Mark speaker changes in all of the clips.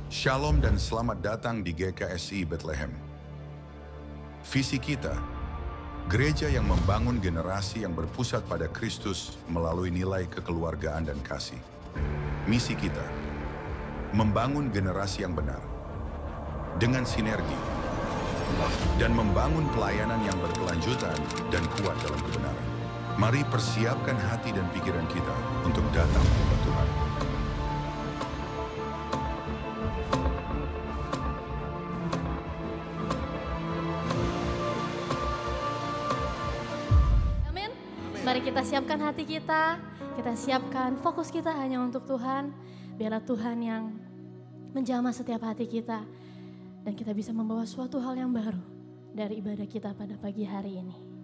Speaker 1: Shalom dan selamat datang di GKSI Bethlehem. Visi kita, gereja yang membangun generasi yang berpusat pada Kristus melalui nilai kekeluargaan dan kasih. Misi kita, membangun generasi yang benar, dengan sinergi, dan membangun pelayanan yang berkelanjutan dan kuat dalam kebenaran. Mari persiapkan hati dan pikiran kita untuk datang kepada Tuhan.
Speaker 2: Amin. Mari kita siapkan hati kita siapkan fokus kita hanya untuk Tuhan. Biarlah Tuhan yang menjamah setiap hati kita dan kita bisa membawa suatu hal yang baru dari ibadah kita pada pagi hari ini.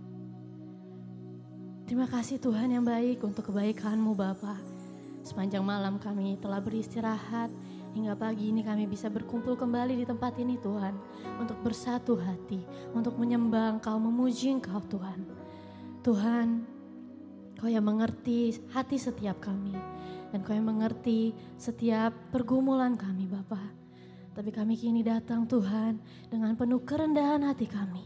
Speaker 2: Terima kasih Tuhan yang baik untuk kebaikan-Mu Bapa. Sepanjang malam kami telah beristirahat, hingga pagi ini kami bisa berkumpul kembali di tempat ini Tuhan. Untuk bersatu hati, untuk menyembah Engkau, memuji Engkau Tuhan. Tuhan, Kau yang mengerti hati setiap kami. Dan Kau yang mengerti setiap pergumulan kami Bapa. Tapi kami kini datang Tuhan dengan penuh kerendahan hati kami.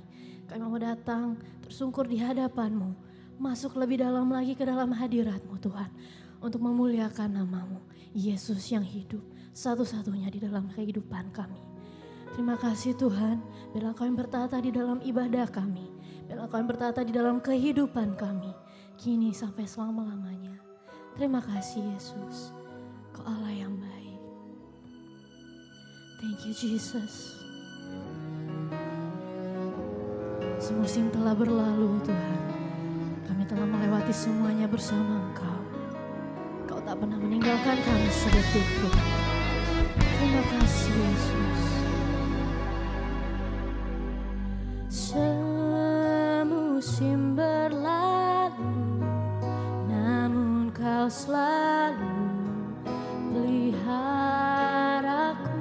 Speaker 2: Kami mau datang tersungkur di hadapan-Mu. Masuk lebih dalam lagi ke dalam hadirat-Mu Tuhan. Untuk memuliakan nama-Mu. Yesus yang hidup satu-satunya di dalam kehidupan kami. Terima kasih Tuhan. Biarlah Kau yang bertata di dalam ibadah kami. Biarlah Kau yang bertata di dalam kehidupan kami. Kini sampai selama-lamanya. Terima kasih Yesus. Kau Allah yang baik. Thank you Jesus. Semusim telah berlalu Tuhan. Kami telah melewati semuanya bersama Engkau. Kau tak pernah meninggalkan kami sedetik pun. Terima kasih Yesus. Semusim berlalu, namun Kau selalu peliharaku.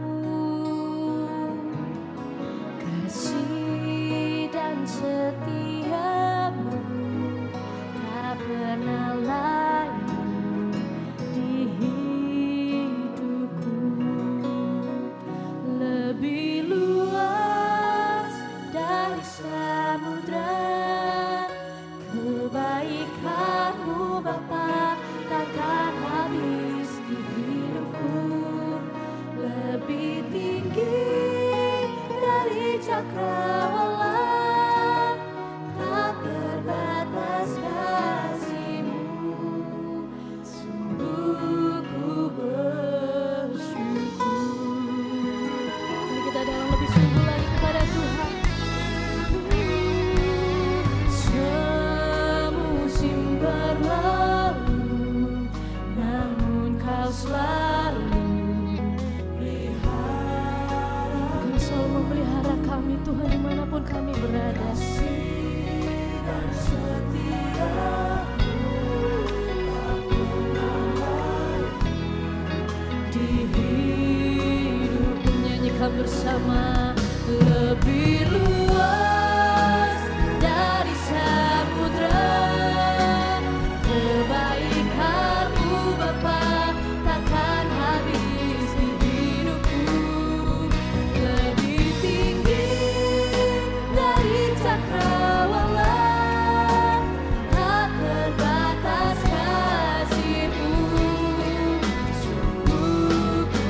Speaker 2: Kasih dan setia-Mu tak pernah layu di hidupku. Lebih luas dari samudra, kebaikan-Mu Bapa takkan habis di hidupku. Lebih tinggi dari cakrawala, tak terbatas kasih-Mu. Sungguh ku bersyukur. Mari kita dalam lebih sungguh lagi kepada Tuhan. Semusim berlalu, namun Kau selalu pelihara. Kau selalu memelihara kami Tuhan dimanapun kami berada. Dan setia-Mu di hidup, menyanyikan bersama. Lebih luas dari samudra, kebaikan-Mu Bapa takkan habis di hidupku. Lebih tinggi dari cakrawala, tak terbatas kasih-Mu. Sungguh ku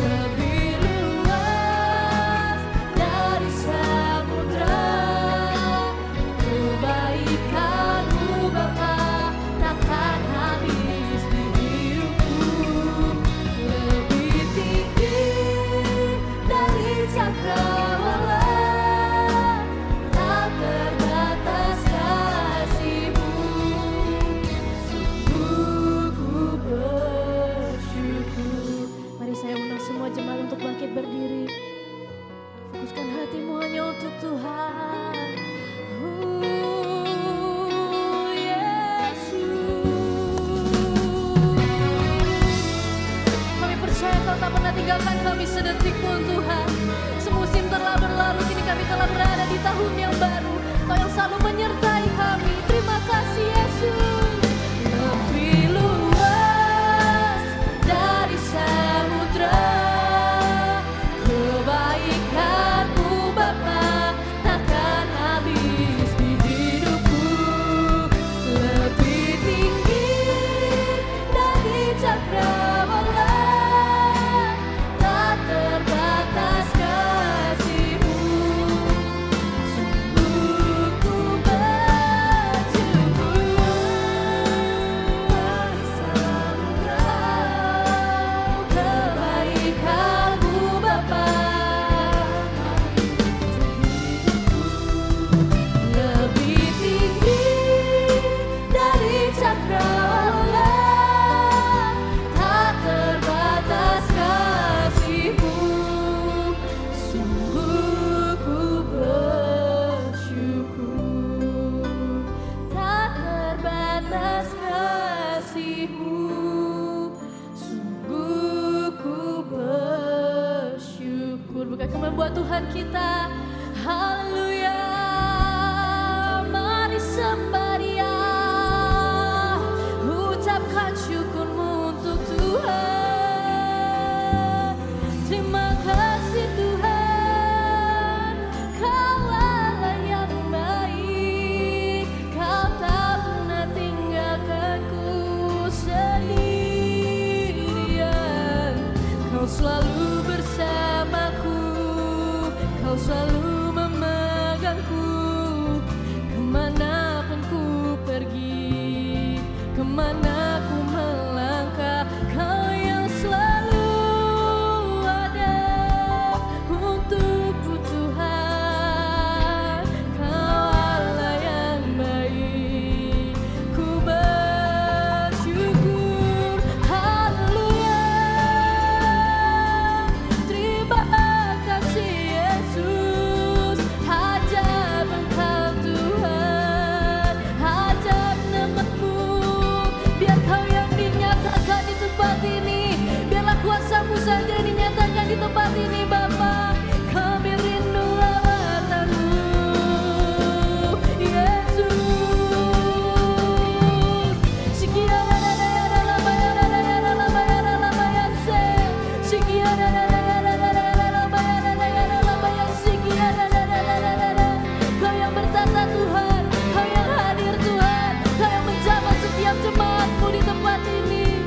Speaker 2: lebih luas dari samudra, kebaikan-Mu Bapa takkan habis di hidupku. Lebih tinggi dari cakrawala, tak terbatas kasih-Mu. Sungguh ku bersyukur. Mari saya undang semua jemaat untuk bangkit berdiri. Fokuskan hatimu hanya untuk Tuhan. Yesus. Kami percaya Kau tak pernah tinggalkan kami sedetik pun Tuhan. Semusim telah berlalu, kini kami telah berada di tahun yang baru. Kau yang selalu menyertai kami. Terima kasih Yesus. Lebih luas dari samudra, buat Tuhan kita. Haleluya. Mari sembah Dia, ucapkan syukurmu untuk Tuhan. Terima kasih Tuhan, Kau Allah yang baik. Kau tak pernah tinggalkanku sendirian. Kau selalu bersamaku, Kau selalu memegangku. Kemanapun ku pergi, kemana ku melangkah, Kau yang selalu ada untukku Tuhan. Kau Allah yang baik, ku bersyukur. Haleluya. Terima kasih Yesus, hajab Engkau Tuhan, hajab nama-Mu. Biar Kau yang dinyatakan di tempat ini, biarlah kuasa-Mu saja yang dinyatakan di tempat ini Bapa. Kami rindu lawatan-Mu Yesus. Kau yang bertata Tuhan, Kau yang hadir Tuhan, Kau yang menjamah setiap jemaat-Mu di tempat ini.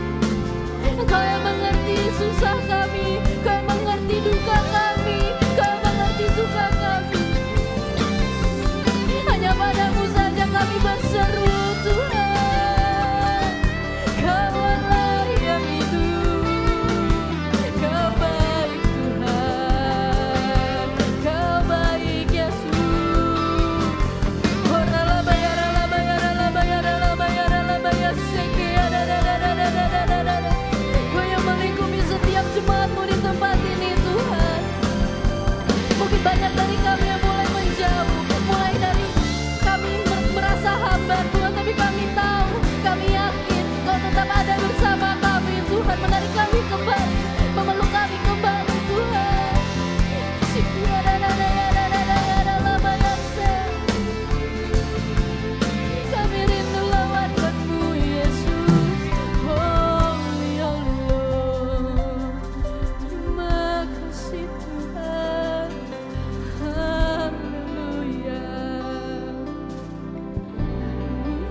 Speaker 2: Kau yang mengerti susah kami, Kau yang mengerti duka kami, Kau yang mengerti suka kami. Hanya padamu saja kami berseru Tuhan. Kau Allah yang hidup, Kau baik Tuhan, Kau baik Yesus. Kau yang melingkupi setiap jemaat-Mu di tempat ini Tuhan. Mungkin banyak dari kami yang mulai menjauh, mulai dari kami merasa hambar Tuhan, tapi kami tahu, kami yakin Kau tetap ada bersama kami Tuhan, menarik kami kembali, memeluk kami kembali Tuhan. Kami rindu lawatan-Mu Yesus. Holy, holy Lord. Terima kasih Tuhan. Haleluya.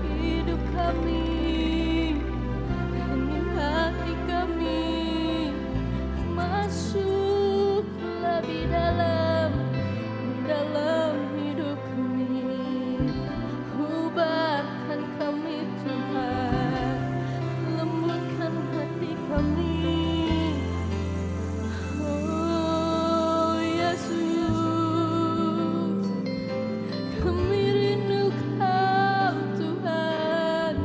Speaker 2: Hidup kami, hening hati kami, masuk lebih dalam, mendalam hidup kami. Ubahkan kami Tuhan, lembutkan hati kami. Oh Yesus, kami rindu Kau Tuhan.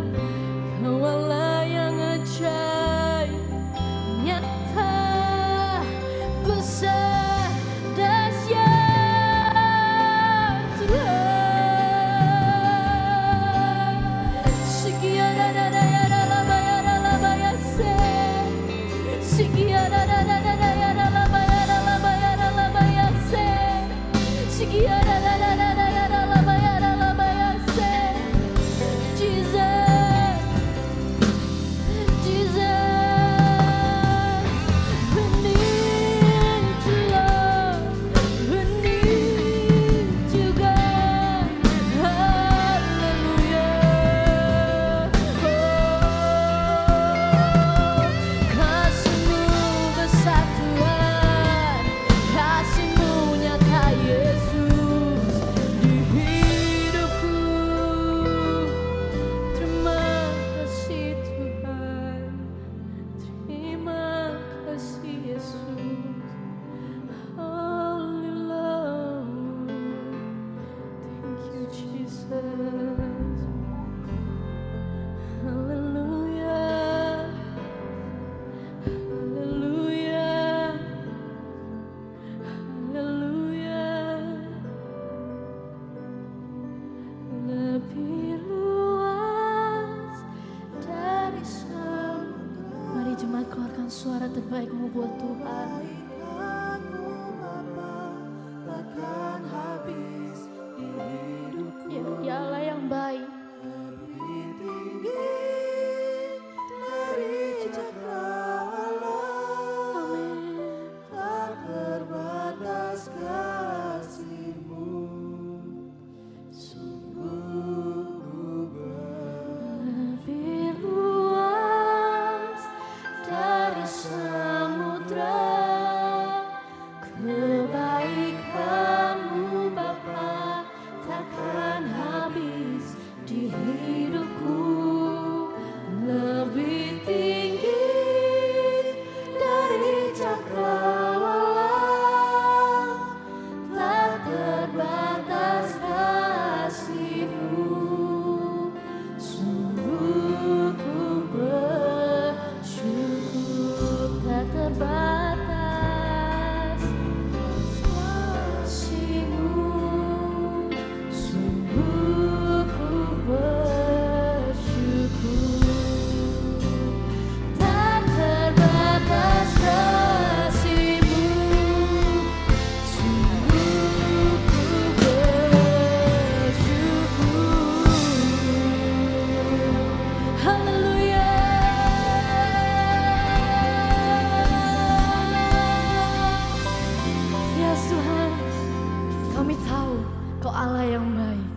Speaker 2: Kau Allah yang ajaib, nyata, besar, dahsyat Tuhan. Sekian ada ya dalam bayar se. Sekian ada ya dalam bayar se. Sekian ada ya dalam bayar se. Jesus, Jesus, we need you Lord, we need you God. Hallelujah. Kasih-Mu besar Tuhan, kasih-Mu nyata Yesus di hidupku. Terima kasih Tuhan, terima kasih Yesus. Holy Lord, thank you Jesus. Hallelujah, hallelujah, hallelujah. Lebih luas dari samudra. Mari jemaat keluarkan suara terbaik-Mu buat Tuhan.
Speaker 3: takkan habis di hidupku.
Speaker 2: Ya, Dia Allah yang baik.
Speaker 3: Lebih tinggi dari cakrawala,
Speaker 2: Amin.
Speaker 3: tak terbatas kasih-Mu. Sungguh ku
Speaker 2: Lebih luas dari samudra, kebaikan-Mu Bapa takkan habis di hidupku. Lebih tinggi dari cakrawala, tak terbatas kasih-Mu. Sungguh ku bersyukur, tak terbatas kasih-Mu. Sungguh ku bersyukur, tak terbatas kasih-Mu. Sungguh ku bersyukur. Haleluya. Ya Tuhan, kami tahu Kau Allah yang baik,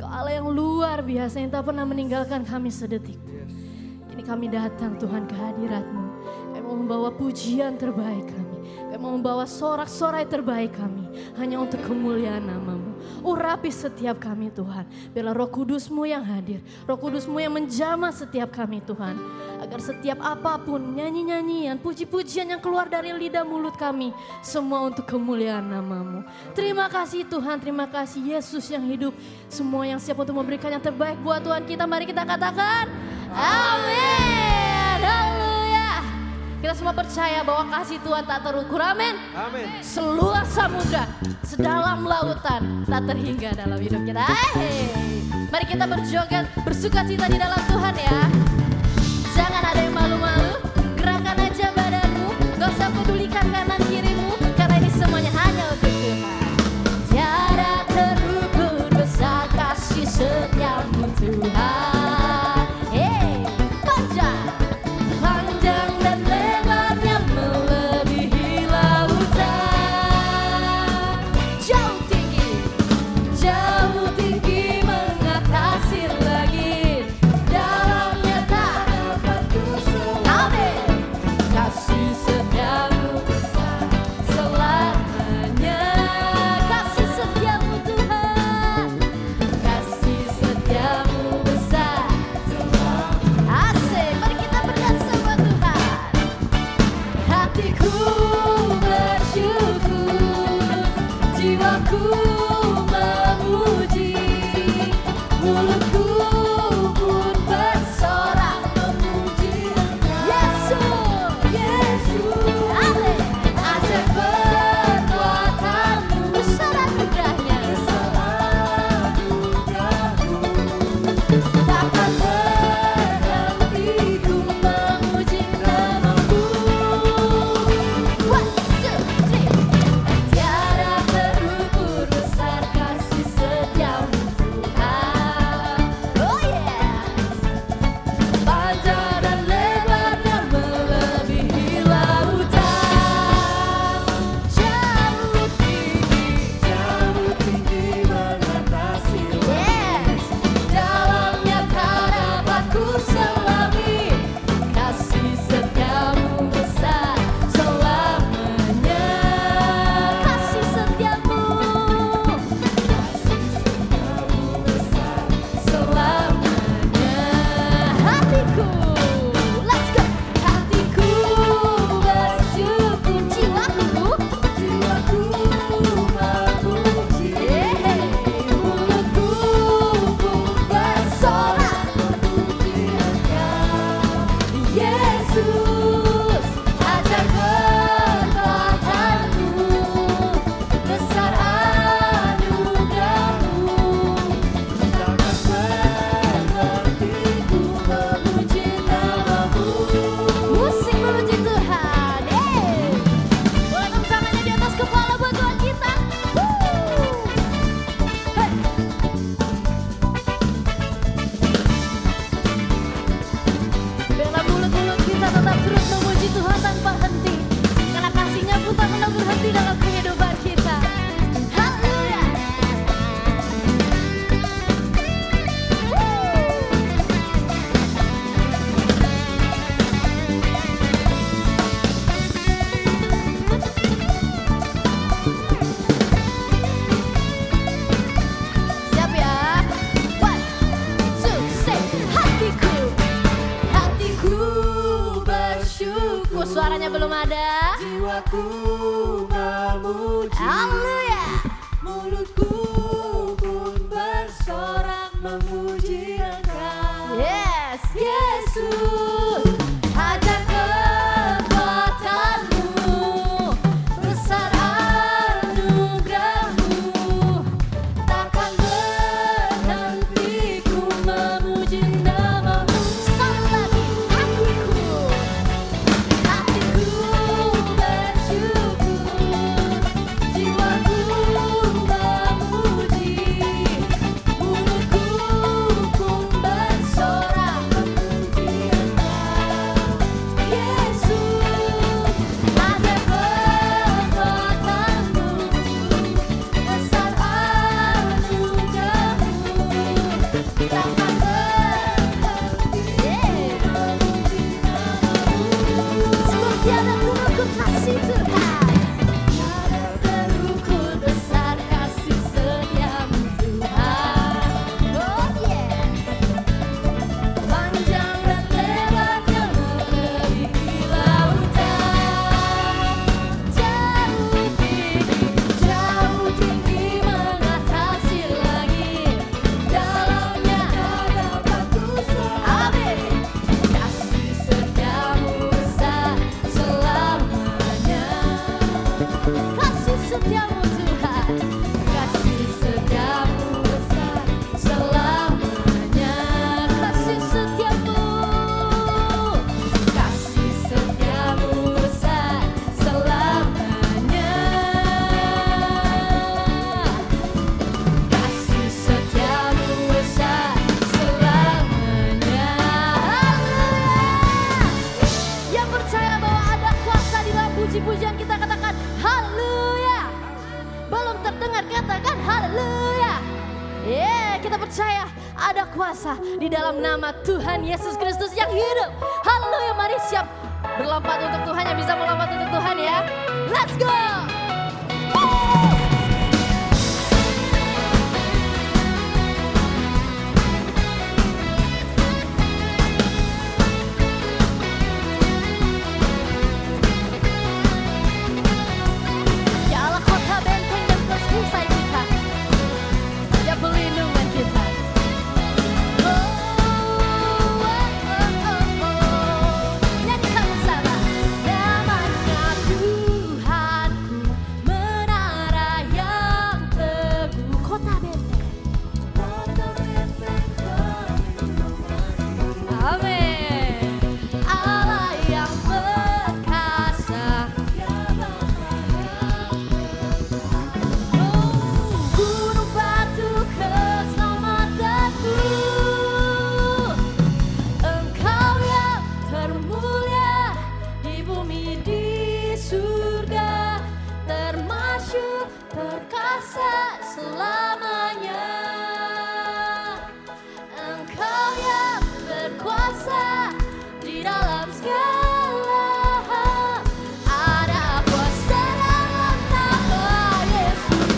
Speaker 2: Kau Allah yang luar biasa yang tak pernah meninggalkan kami sedetik. Kini kami datang Tuhan ke hadirat-Mu. Kami mau membawa pujian terbaik kami. Kami mau membawa sorak-sorai terbaik kami. Hanya untuk kemuliaan nama-Mu. Urapi setiap kami Tuhan. Biarlah Roh Kudus-Mu yang hadir. Roh Kudus-Mu yang menjamah setiap kami Tuhan. Agar setiap apapun nyanyi-nyanyian, puji-pujian yang keluar dari lidah mulut kami. Semua untuk kemuliaan nama-Mu. Terima kasih Tuhan, terima kasih Yesus yang hidup. Semua yang siap untuk memberikan yang terbaik buat Tuhan kita. Mari kita katakan amin. Haleluya. Kita semua percaya bahwa kasih Tuhan tak terukur. Amin.
Speaker 3: Amin.
Speaker 2: Seluas samudra, sedalam lautan, tak terhingga dalam hidup kita. Hey. Mari kita berjoget, bersuka cita di dalam Tuhan ya. Jangan ada yang malu-malu, gerakan aja badanmu. Gak usah pedulikan kanan kirimu, karena ini semuanya hanya untuk Tuhan. Tiada terukur besar kasih setiamu Tuhan. Hey, panjang dan lebarnya melebihi lautan. Jauh tinggi mengatasi langit. Dalamnya tak dapat kusuk. Amin. Kasih setiamu besar selamanya. Kasih setiamu Tuhan. Kasih setiamu besar selamanya. Asik, mari kita berdansa buat Tuhan. Hatiku bersyukur, jiwaku memuji, mulutku pun bersorak memuji Yesus, Yesus. Amin. Ajar perbuatanmu, besar anugerahnya, takkan berhenti ku memuji namamu. nada.
Speaker 3: Jiwaku memuji,
Speaker 2: Haleluya.
Speaker 3: mulutku pun bersorak memuji Engkau.
Speaker 2: Yes, Yesus. Ada kekuatanmu, besar anugerahmu, takkan berhenti ku memuji namamu. Sekali lagi, hatiku bersyukur, jiwaku memuji, mulutku pun bersorak memuji Engkau. Yesus, ada kekuatanmu, besar anugerahmu, takkan berhenti memuji namamu. Tiada terukur kasih Tuhan, tiada terukur besar kasih setiamu Tuhan. Oh yeah. Panjang dan lebarnya melebihi lautan, jauh tinggi mengatasi langit, dalamnya ada batu amin. Kasih setiamu besar selamanya, kasih setiamu Tuhan, kasih setiamu besar selamanya, kasih setiamu besar selamanya, kasih setiamu besar selamanya. Haleluya. Yang percaya bahwa ada kuasa di dalam puji-pujian kita, katakan haleluya. Belum terdengar, katakan haleluya. Kita percaya ada kuasa di dalam nama Tuhan Yesus Kristus yang hidup. Haleluya, mari siap berlompat untuk Tuhan, yang bisa melompat untuk Tuhan ya. Let's go. Dialah kota benteng dan perisai kita, Dia pelindungan kita. Nyanyikan bersama. Namanya Tuhanku, menara yang teguh, kota benteng. Amin. Allah yang perkasa, gunung batu keselamatanku, Engkau yang termulia di bumi di surga, termasyur perkasa selamanya. Engkau yang berkuasa di dalam segala hal, ada kuasa dalam nama Yesus.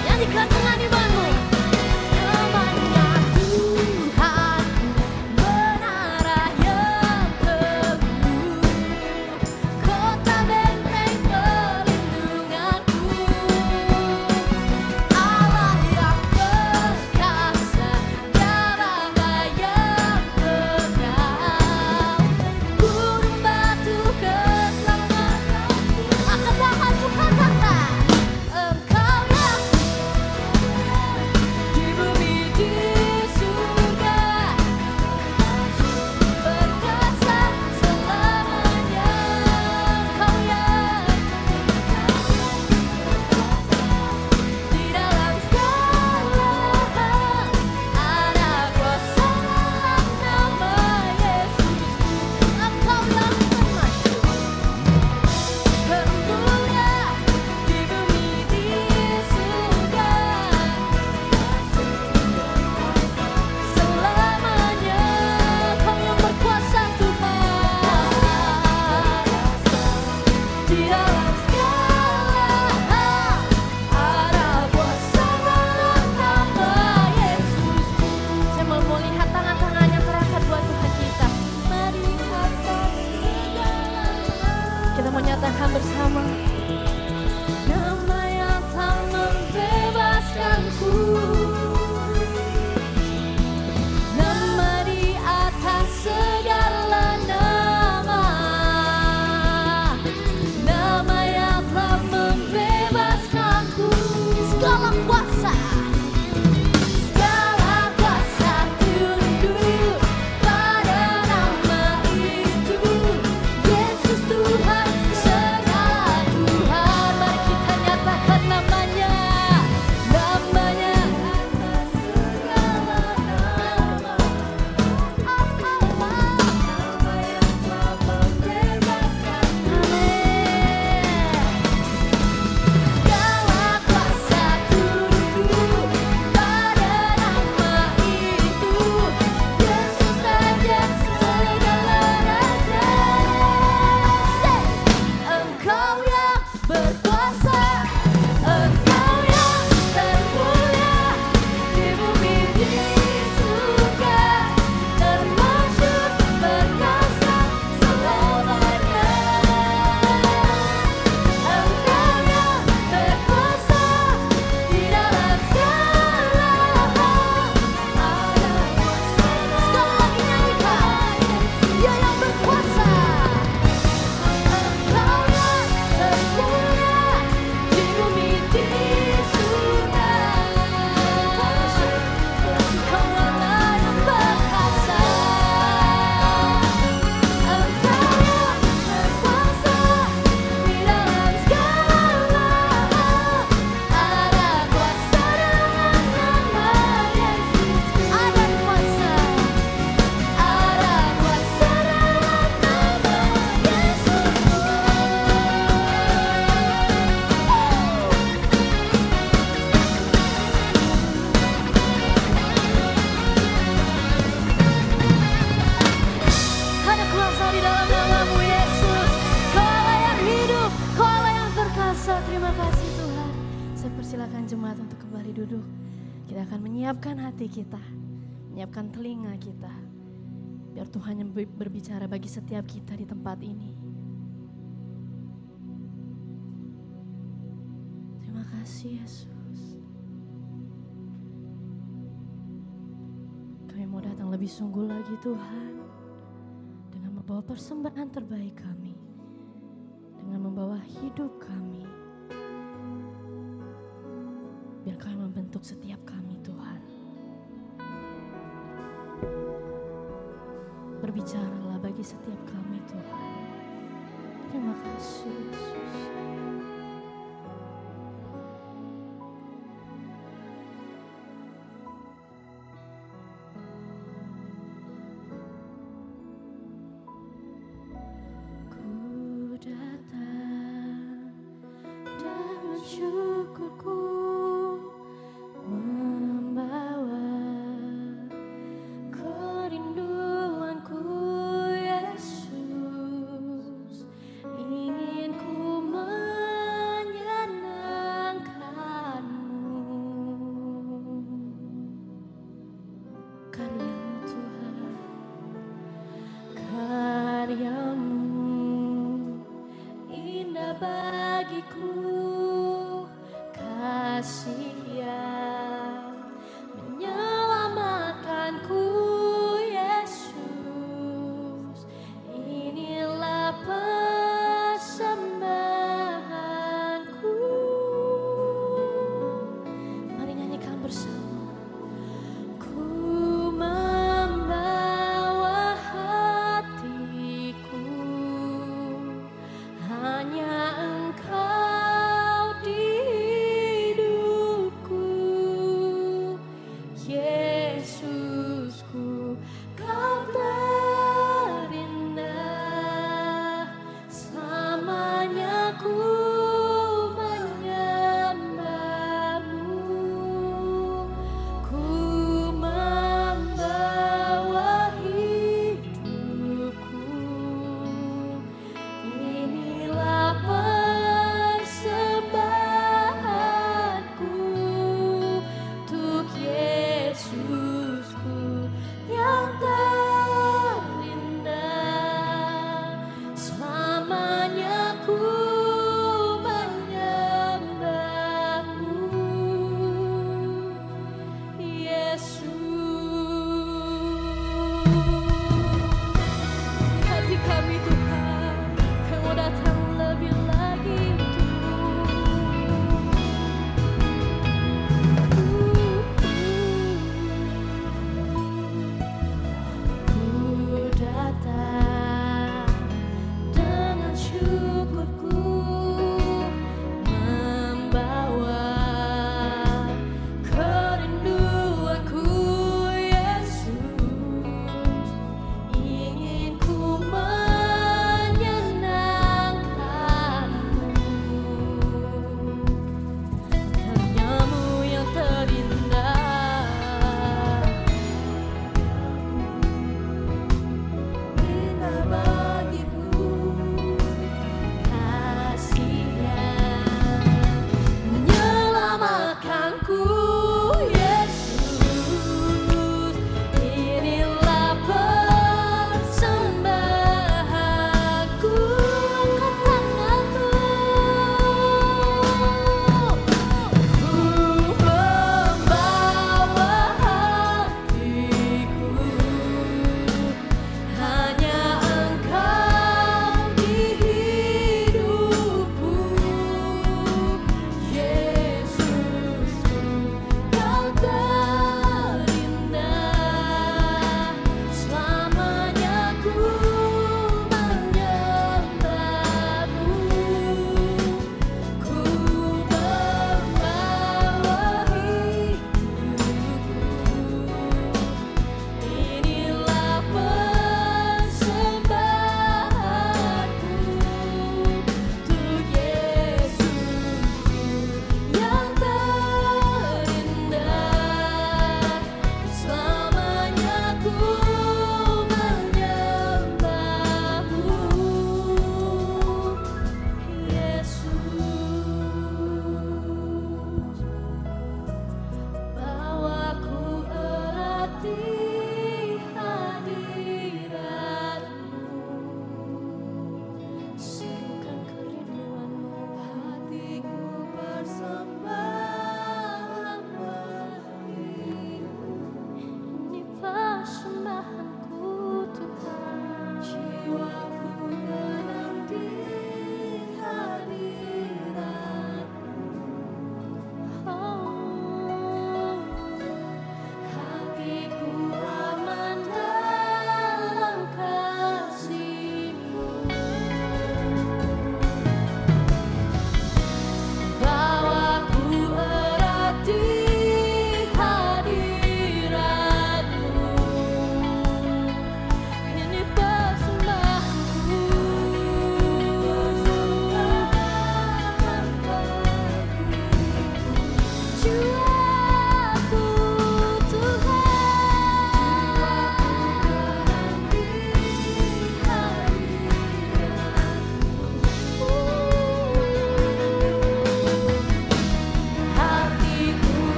Speaker 2: Nyanyikan dengan imanmu. Namanya Tuhan, menara yang silakan jemaat untuk kembali duduk. Kita akan menyiapkan hati kita, menyiapkan telinga kita, biar Tuhan yang berbicara bagi setiap kita di tempat ini. Terima kasih Yesus. Kami mau datang lebih sungguh lagi Tuhan, dengan membawa persembahan terbaik kami, dengan membawa hidup kami. Biar kami membentuk setiap kami Tuhan. Berbicaralah bagi setiap kami Tuhan. Terima kasih Yesus. Ku datang dan mensyukurku, membawa kerinduanku Yesus, ingin ku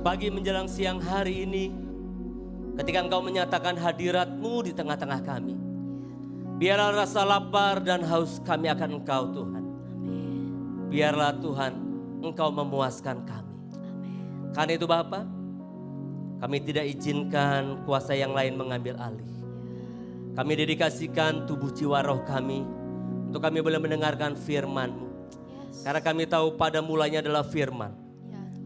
Speaker 4: pagi menjelang siang hari ini, ketika Engkau menyatakan hadirat-Mu di tengah-tengah kami, biarlah rasa lapar dan haus kami akan Engkau Tuhan. Biarlah Tuhan Engkau memuaskan kami. Karena itu Bapa, kami tidak izinkan kuasa yang lain mengambil alih. Kami dedikasikan tubuh jiwa roh kami untuk kami boleh mendengarkan firman-Mu. Karena kami tahu pada mulanya adalah firman.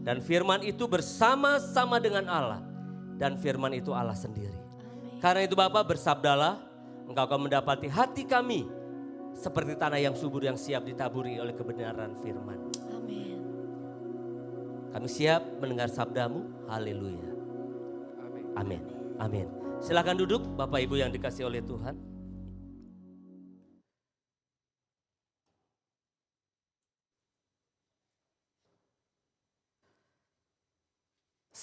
Speaker 4: Dan firman itu bersama-sama dengan Allah. Dan firman itu Allah sendiri. Karena itu Bapa, bersabdalah, Engkau akan mendapati hati kami seperti tanah yang subur yang siap ditaburi oleh kebenaran firman.
Speaker 2: Amin.
Speaker 4: Kami siap mendengar sabda-Mu. Haleluya. Amin. Amin. Silakan duduk Bapak Ibu yang dikasihi oleh Tuhan.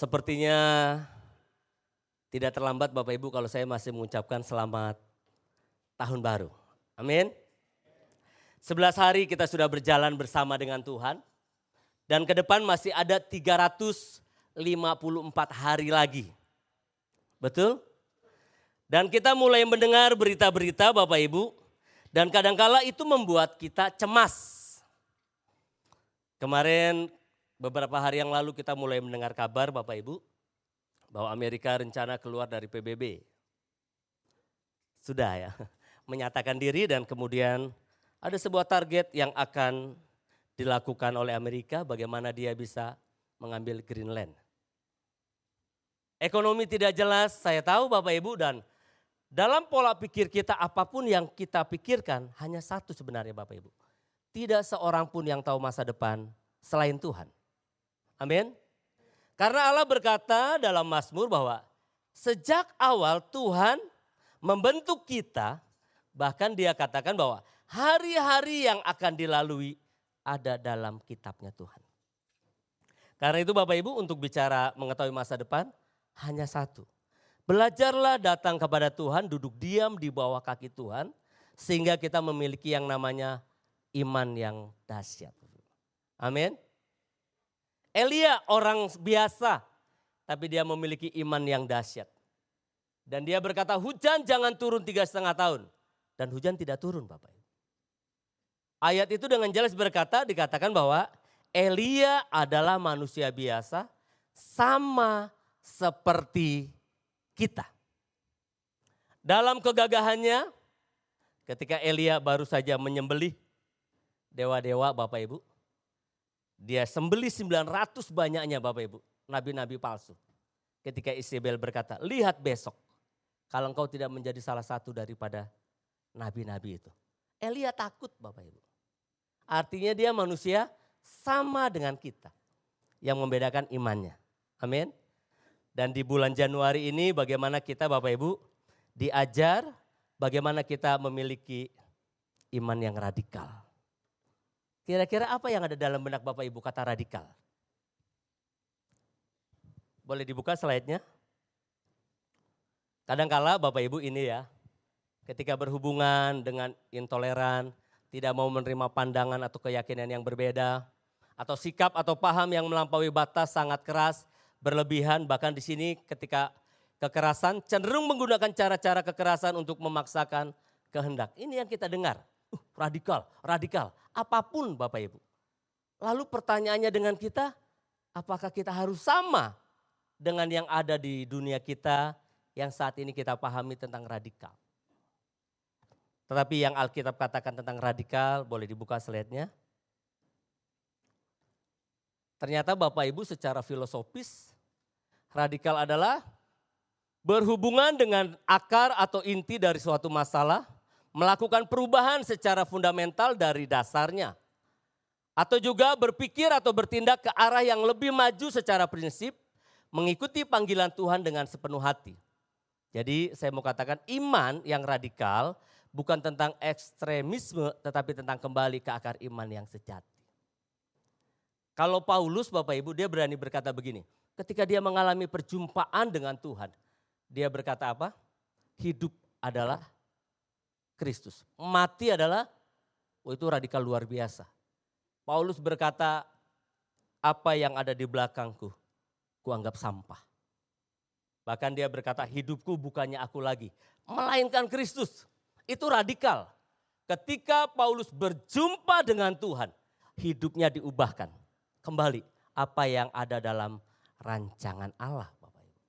Speaker 4: Sepertinya tidak terlambat Bapak Ibu kalau saya masih mengucapkan selamat tahun baru. Amin. 11 hari kita sudah berjalan bersama dengan Tuhan. Dan ke depan masih ada 354 hari lagi. Betul? Dan kita mulai mendengar berita-berita Bapak Ibu. Dan kadangkala itu membuat kita cemas. Kemarin beberapa hari yang lalu kita mulai mendengar kabar Bapak Ibu. Bahwa Amerika rencana keluar dari PBB. Sudah ya. Menyatakan diri dan kemudian ada sebuah target yang akan dilakukan oleh Amerika. Bagaimana dia bisa mengambil Greenland. Ekonomi tidak jelas, saya tahu Bapak Ibu, dan dalam pola pikir kita apapun yang kita pikirkan hanya satu sebenarnya Bapak Ibu. Tidak seorang pun yang tahu masa depan selain Tuhan. Amin. Karena Allah berkata dalam Mazmur bahwa sejak awal Tuhan membentuk kita, bahkan dia katakan bahwa hari-hari yang akan dilalui ada dalam kitabnya Tuhan. Karena itu Bapak Ibu, untuk bicara mengetahui masa depan hanya satu. Belajarlah datang kepada Tuhan, duduk diam di bawah kaki Tuhan, sehingga kita memiliki yang namanya iman yang dahsyat. Amin. Elia orang biasa, tapi dia memiliki iman yang dahsyat. Dan dia berkata, hujan jangan turun 3,5 tahun. Dan hujan tidak turun Bapak Ibu. Ayat itu dengan jelas dikatakan bahwa Elia adalah manusia biasa sama seperti kita. Dalam kegagahannya, ketika Elia baru saja menyembelih dewa-dewa Bapak Ibu, dia sembelih 900 banyaknya Bapak Ibu, nabi-nabi palsu. Ketika Isabel berkata, lihat besok kalau engkau tidak menjadi salah satu daripada nabi-nabi itu. Elia takut Bapak Ibu. Artinya dia manusia sama dengan kita. Yang membedakan imannya. Amin. Dan di bulan Januari ini bagaimana kita Bapak Ibu diajar bagaimana kita memiliki iman yang radikal. Kira-kira apa yang ada dalam benak Bapak Ibu kata radikal? Boleh dibuka slide-nya? Kadangkala Bapak Ibu ini ya, ketika berhubungan dengan intoleran, tidak mau menerima pandangan atau keyakinan yang berbeda, atau sikap atau paham yang melampaui batas sangat keras, berlebihan, bahkan di sini ketika kekerasan cenderung menggunakan cara-cara kekerasan untuk memaksakan kehendak. Ini yang kita dengar. Radikal, radikal. Apapun Bapak Ibu. Lalu pertanyaannya dengan kita, apakah kita harus sama dengan yang ada di dunia kita yang saat ini kita pahami tentang radikal? Tetapi yang Alkitab katakan tentang radikal, boleh dibuka slide-nya. Ternyata Bapak Ibu secara filosofis, radikal adalah berhubungan dengan akar atau inti dari suatu masalah, melakukan perubahan secara fundamental dari dasarnya. Atau juga berpikir atau bertindak ke arah yang lebih maju secara prinsip, mengikuti panggilan Tuhan dengan sepenuh hati. Jadi saya mau katakan iman yang radikal bukan tentang ekstremisme tetapi tentang kembali ke akar iman yang sejati. Kalau Paulus Bapak Ibu dia berani berkata begini, ketika dia mengalami perjumpaan dengan Tuhan, dia berkata apa? Hidup adalah Kristus. Mati adalah, itu radikal luar biasa. Paulus berkata, apa yang ada di belakangku kuanggap sampah. Bahkan dia berkata, hidupku bukannya aku lagi, melainkan Kristus. Itu radikal. Ketika Paulus berjumpa dengan Tuhan, hidupnya diubahkan. Kembali apa yang ada dalam rancangan Allah, Bapak Ibu.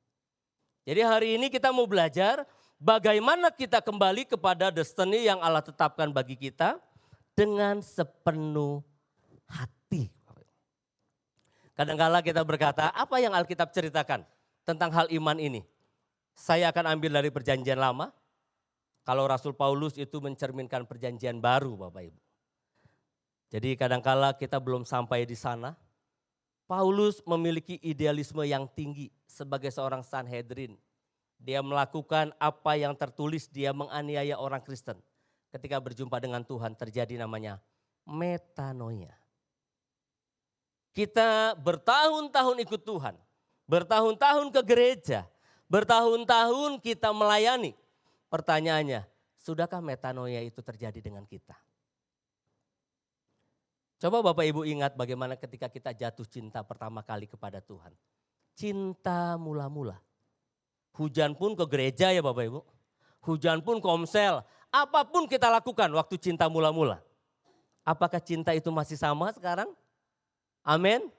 Speaker 4: Jadi hari ini kita mau belajar bagaimana kita kembali kepada destiny yang Allah tetapkan bagi kita dengan sepenuh hati. Kadang-kala kita berkata, apa yang Alkitab ceritakan tentang hal iman ini? Saya akan ambil dari perjanjian lama. Kalau Rasul Paulus itu mencerminkan perjanjian baru, Bapak Ibu. Jadi kadang-kala kita belum sampai di sana. Paulus memiliki idealisme yang tinggi sebagai seorang Sanhedrin. Dia melakukan apa yang tertulis, dia menganiaya orang Kristen. Ketika berjumpa dengan Tuhan terjadi namanya metanoia. Kita bertahun-tahun ikut Tuhan, bertahun-tahun ke gereja, bertahun-tahun kita melayani. Pertanyaannya, sudahkah metanoia itu terjadi dengan kita? Coba Bapak Ibu ingat bagaimana ketika kita jatuh cinta pertama kali kepada Tuhan. Cinta mula-mula. Hujan pun ke gereja ya Bapak Ibu. Hujan pun komsel. Apapun kita lakukan waktu cinta mula-mula. Apakah cinta itu masih sama sekarang? Amin.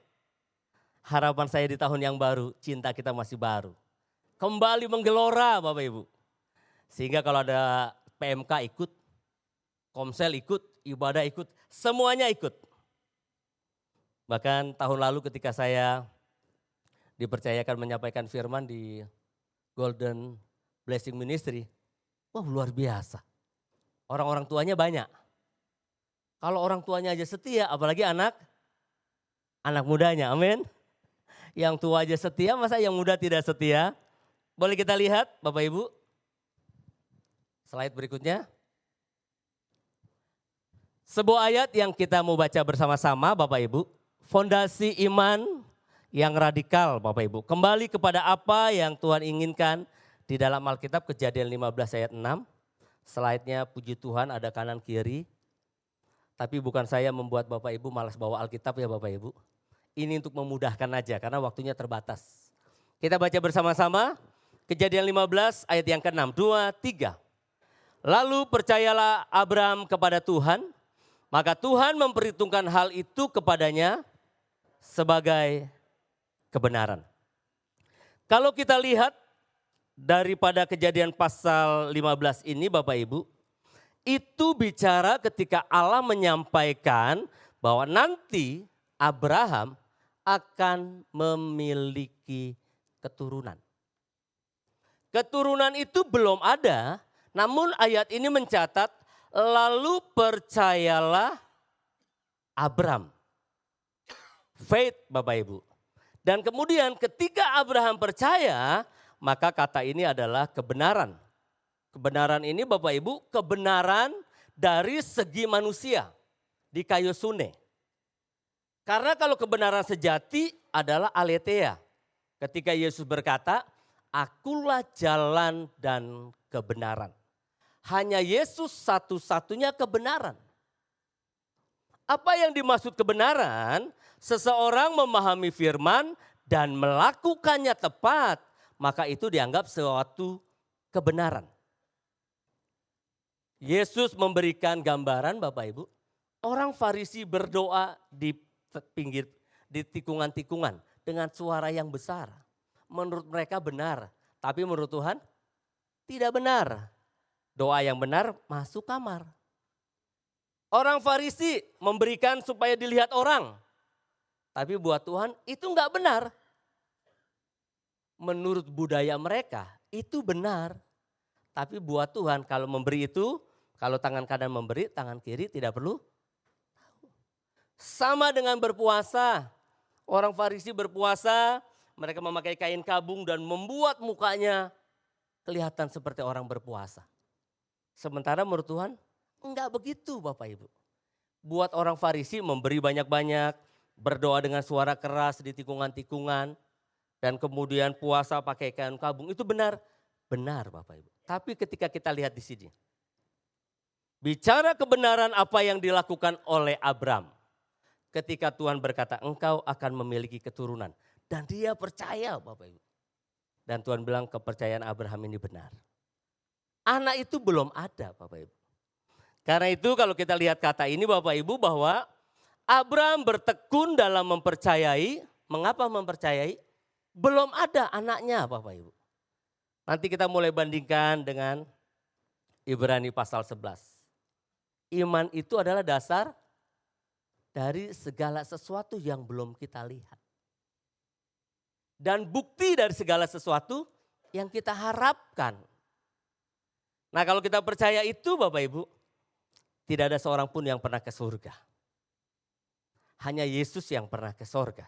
Speaker 4: Harapan saya di tahun yang baru, cinta kita masih baru. Kembali menggelora Bapak Ibu. Sehingga kalau ada PMK ikut, komsel ikut, ibadah ikut, semuanya ikut. Bahkan tahun lalu ketika saya dipercayakan menyampaikan firman di Golden Blessing Ministry, wah luar biasa. Orang-orang tuanya banyak. Kalau orang tuanya aja setia, apalagi anak mudanya, amin. Yang tua aja setia, masa yang muda tidak setia? Boleh kita lihat Bapak Ibu? Slide berikutnya. Sebuah ayat yang kita mau baca bersama-sama Bapak Ibu. Fondasi iman yang radikal Bapak Ibu. Kembali kepada apa yang Tuhan inginkan di dalam Alkitab, Kejadian 15 ayat 6. Slide-nya puji Tuhan ada kanan kiri. Tapi bukan saya membuat Bapak Ibu malas bawa Alkitab ya Bapak Ibu. Ini untuk memudahkan aja karena waktunya terbatas. Kita baca bersama-sama Kejadian 15 ayat yang ke-6. 2, 3. Lalu percayalah Abram kepada Tuhan, maka Tuhan memperhitungkan hal itu kepadanya sebagai kebenaran. Kalau kita lihat daripada Kejadian pasal 15 ini Bapak Ibu, itu bicara ketika Allah menyampaikan bahwa nanti Abraham akan memiliki keturunan. Keturunan itu belum ada. Namun ayat ini mencatat, lalu percayalah Abram. Faith Bapak Ibu. Dan kemudian ketika Abraham percaya, maka kata ini adalah kebenaran. Kebenaran ini Bapak Ibu, kebenaran dari segi manusia di kayu sune. Karena kalau kebenaran sejati adalah aletheia. Ketika Yesus berkata, akulah jalan dan kebenaran. Hanya Yesus satu-satunya kebenaran. Apa yang dimaksud kebenaran? Seseorang memahami firman dan melakukannya tepat, maka itu dianggap suatu kebenaran. Yesus memberikan gambaran Bapak Ibu, orang Farisi berdoa di pinggir, di tikungan-tikungan dengan suara yang besar. Menurut mereka benar, tapi menurut Tuhan tidak benar. Doa yang benar masuk kamar. Orang Farisi memberikan supaya dilihat orang. Tapi buat Tuhan itu enggak benar. Menurut budaya mereka itu benar. Tapi buat Tuhan kalau memberi itu, kalau tangan kanan memberi, tangan kiri tidak perlu. Sama dengan berpuasa. Orang Farisi berpuasa, mereka memakai kain kabung dan membuat mukanya kelihatan seperti orang berpuasa. Sementara menurut Tuhan enggak begitu Bapak Ibu. Buat orang Farisi memberi banyak-banyak, berdoa dengan suara keras di tikungan-tikungan, dan kemudian puasa pakai kain kabung, itu benar. Benar Bapak Ibu. Tapi ketika kita lihat di sini, bicara kebenaran apa yang dilakukan oleh Abram. Ketika Tuhan berkata engkau akan memiliki keturunan. Dan dia percaya Bapak Ibu. Dan Tuhan bilang kepercayaan Abraham ini benar. Anak itu belum ada Bapak Ibu. Karena itu kalau kita lihat kata ini Bapak Ibu bahwa Abraham bertekun dalam mempercayai. Mengapa mempercayai? Belum ada anaknya Bapak Ibu. Nanti kita mulai bandingkan dengan Ibrani pasal 11. Iman itu adalah dasar dari segala sesuatu yang belum kita lihat. Dan bukti dari segala sesuatu yang kita harapkan. Nah kalau kita percaya itu Bapak Ibu, tidak ada seorang pun yang pernah ke surga. Hanya Yesus yang pernah ke surga.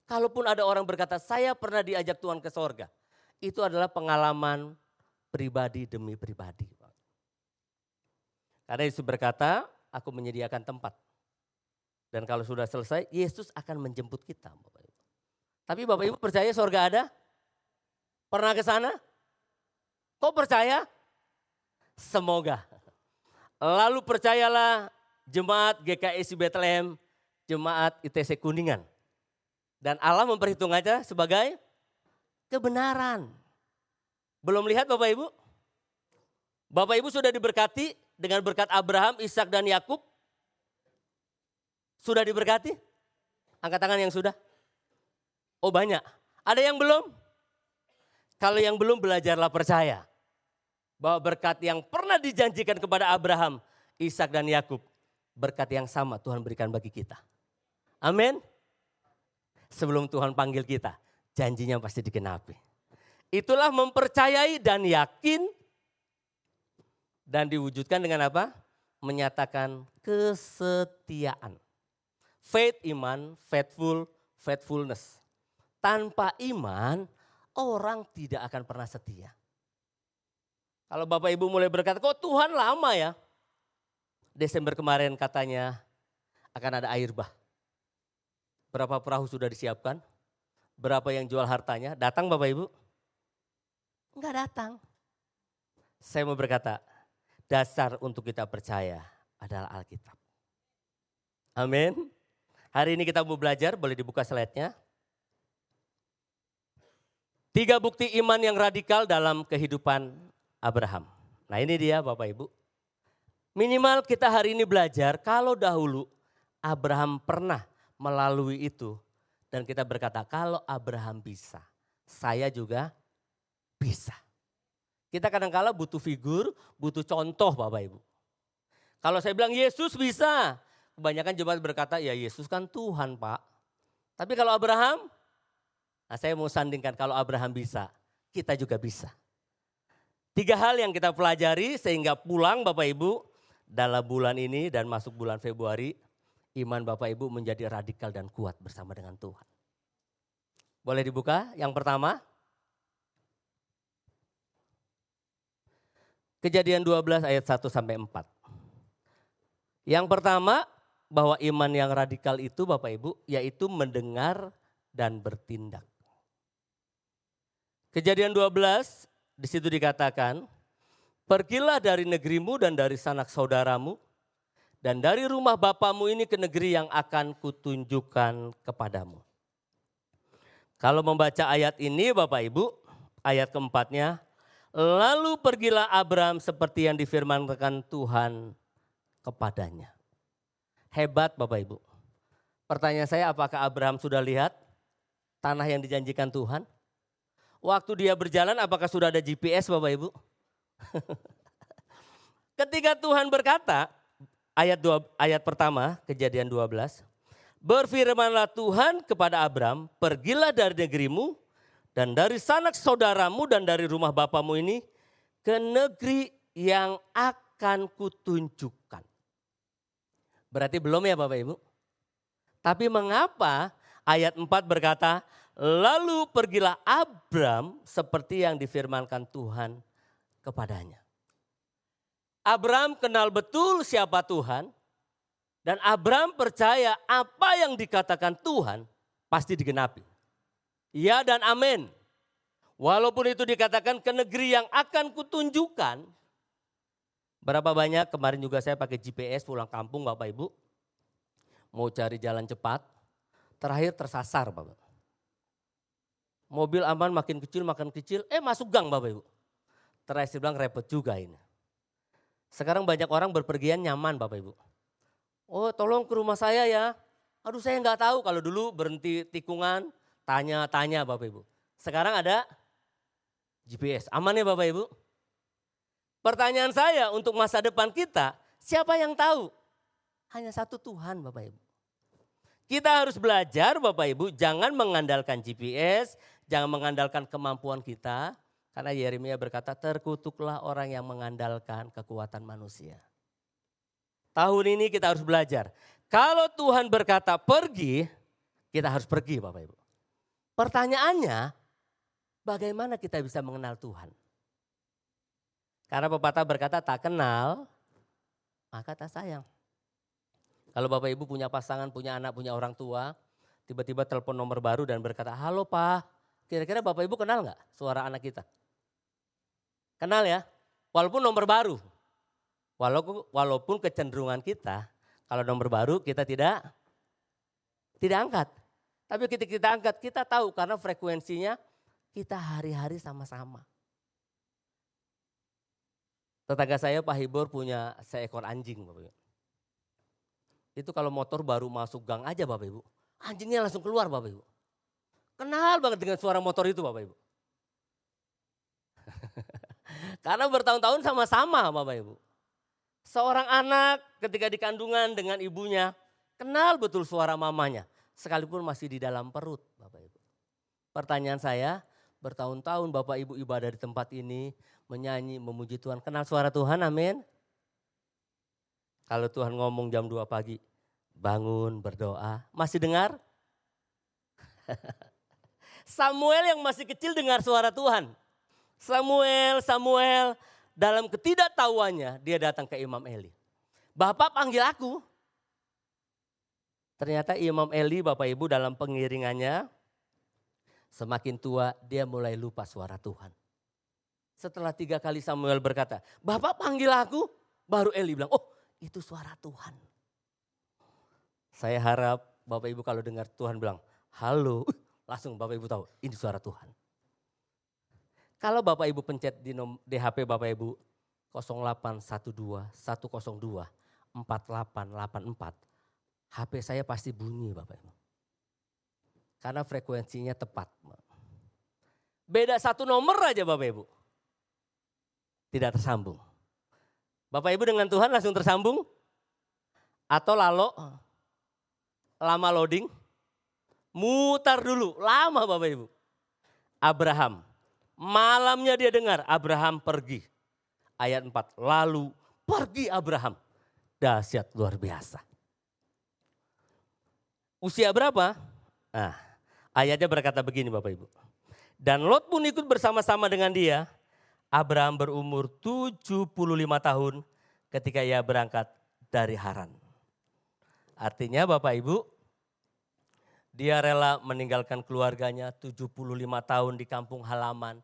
Speaker 4: Kalaupun ada orang berkata, saya pernah diajak Tuhan ke surga. Itu adalah pengalaman pribadi demi pribadi. Karena Yesus berkata, aku menyediakan tempat. Dan kalau sudah selesai, Yesus akan menjemput kita. Bapak Ibu. Tapi Bapak Ibu percaya surga ada? Pernah ke sana? Kok percaya? Semoga. Lalu percayalah jemaat GKSI Bethlehem, jemaat ITC Kuningan. Dan Allah memperhitung aja sebagai kebenaran. Belum lihat Bapak Ibu? Bapak Ibu sudah diberkati dengan berkat Abraham, Ishak dan Yakub? Sudah diberkati? Angkat tangan yang sudah. Oh banyak. Ada yang belum? Kalau yang belum belajarlah percaya. Bahwa berkat yang pernah dijanjikan kepada Abraham, Ishak dan Yakub. Berkat yang sama Tuhan berikan bagi kita. Amin. Sebelum Tuhan panggil kita, janjinya pasti digenapi. Itulah mempercayai dan yakin. Dan diwujudkan dengan apa? Menyatakan kesetiaan. Faith, iman, faithfulness. Tanpa iman, orang tidak akan pernah setia. Kalau Bapak Ibu mulai berkata, kok Tuhan lama ya? Desember kemarin katanya akan ada air bah. Berapa perahu sudah disiapkan? Berapa yang jual hartanya? Datang Bapak Ibu? Enggak datang. Saya mau berkata, dasar untuk kita percaya adalah Alkitab. Amin. Hari ini kita mau belajar, boleh dibuka slide-nya. 3 bukti iman yang radikal dalam kehidupan Abraham. Nah ini dia Bapak Ibu. Minimal kita hari ini belajar kalau dahulu Abraham pernah melalui itu. Dan kita berkata kalau Abraham bisa, saya juga bisa. Kita kadang-kala butuh figur, butuh contoh Bapak Ibu. Kalau saya bilang Yesus bisa, kebanyakan jemaat berkata ya Yesus kan Tuhan Pak. Tapi kalau Abraham, nah saya mau sandingkan kalau Abraham bisa, kita juga bisa. 3 hal yang kita pelajari sehingga pulang Bapak Ibu dalam bulan ini dan masuk bulan Februari, iman Bapak Ibu menjadi radikal dan kuat bersama dengan Tuhan. Boleh dibuka? Yang pertama, Kejadian 12 ayat 1 sampai 4. Yang pertama, bahwa iman yang radikal itu Bapak Ibu, yaitu mendengar dan bertindak. Kejadian 12, di situ dikatakan, pergilah dari negerimu dan dari sanak saudaramu, dan dari rumah bapamu ini ke negeri yang akan kutunjukkan kepadamu. Kalau membaca ayat ini Bapak Ibu, ayat keempatnya, lalu pergilah Abraham seperti yang difirmankan Tuhan kepadanya. Hebat Bapak Ibu. Pertanyaan saya, apakah Abraham sudah lihat tanah yang dijanjikan Tuhan? Waktu dia berjalan apakah sudah ada GPS Bapak Ibu? Ketika Tuhan berkata, ayat pertama Kejadian 12. Berfirmanlah Tuhan kepada Abraham, pergilah dari negerimu dan dari sanak saudaramu dan dari rumah bapamu ini ke negeri yang akan kutunjukkan. Berarti belum ya Bapak Ibu? Tapi mengapa ayat 4 berkata, lalu pergilah Abram seperti yang difirmankan Tuhan kepadanya. Abram kenal betul siapa Tuhan. Dan Abram percaya apa yang dikatakan Tuhan pasti digenapi. Ya dan amin. Walaupun itu dikatakan ke negeri yang akan kutunjukkan. Berapa banyak kemarin juga saya pakai GPS pulang kampung Bapak Ibu. Mau cari jalan cepat. Terakhir tersasar Bapak. Mobil aman makin kecil, masuk gang Bapak Ibu. Terakhir bilang repot juga ini. Sekarang banyak orang berpergian nyaman Bapak Ibu. Oh tolong ke rumah saya ya. Aduh saya nggak tahu, kalau dulu berhenti tikungan, tanya-tanya Bapak Ibu. Sekarang ada GPS, aman ya Bapak Ibu? Pertanyaan saya untuk masa depan kita, siapa yang tahu? Hanya satu Tuhan Bapak Ibu. Kita harus belajar Bapak Ibu, jangan mengandalkan GPS, jangan mengandalkan kemampuan kita. Karena Yeremia berkata, terkutuklah orang yang mengandalkan kekuatan manusia. Tahun ini kita harus belajar. Kalau Tuhan berkata pergi, kita harus pergi Bapak Ibu. Pertanyaannya, bagaimana kita bisa mengenal Tuhan? Karena pepatah berkata tak kenal, maka tak sayang. Kalau Bapak Ibu punya pasangan, punya anak, punya orang tua, tiba-tiba telepon nomor baru dan berkata, halo Pak, kira-kira Bapak Ibu kenal nggak suara anak kita? Kenal ya, walaupun nomor baru. Walaupun kecenderungan kita, kalau nomor baru kita tidak angkat. Tapi ketika kita angkat, kita tahu karena frekuensinya kita hari-hari sama-sama. Tetangga saya Pak Hibor punya seekor anjing Bapak Ibu. Itu kalau motor baru masuk gang aja Bapak Ibu, anjingnya langsung keluar Bapak Ibu. Kenal banget dengan suara motor itu Bapak Ibu. Karena bertahun-tahun sama-sama Bapak Ibu. Seorang anak ketika di kandungan dengan ibunya, kenal betul suara mamanya. Sekalipun masih di dalam perut Bapak Ibu. Pertanyaan saya, bertahun-tahun Bapak Ibu ibadah di tempat ini, menyanyi, memuji Tuhan. Kenal suara Tuhan, amin. Kalau Tuhan ngomong jam 2 pagi, bangun berdoa, masih dengar? Samuel yang masih kecil dengar suara Tuhan. Samuel, dalam ketidaktahuannya dia datang ke Imam Eli. Bapak panggil aku. Ternyata Imam Eli Bapak Ibu dalam pengiringannya, semakin tua dia mulai lupa suara Tuhan. Setelah 3 kali Samuel berkata, Bapak panggil aku, baru Eli bilang, oh itu suara Tuhan. Saya harap Bapak Ibu kalau dengar Tuhan bilang, halo, langsung Bapak Ibu tahu ini suara Tuhan. Kalau Bapak Ibu pencet di HP Bapak Ibu 0812 102 4884, HP saya pasti bunyi Bapak Ibu. Karena frekuensinya tepat. Beda 1 nomor aja Bapak Ibu. Tidak tersambung. Bapak Ibu dengan Tuhan langsung tersambung? Atau lama loading? Mutar dulu, lama Bapak Ibu. Abraham, malamnya dia dengar Abraham pergi. Ayat 4, lalu pergi Abraham. Dahsyat luar biasa. Usia berapa? Nah, ayatnya berkata begini Bapak Ibu. Dan Lot pun ikut bersama-sama dengan dia. Abraham berumur 75 tahun ketika ia berangkat dari Haran. Artinya Bapak Ibu, dia rela meninggalkan keluarganya 75 tahun di kampung halaman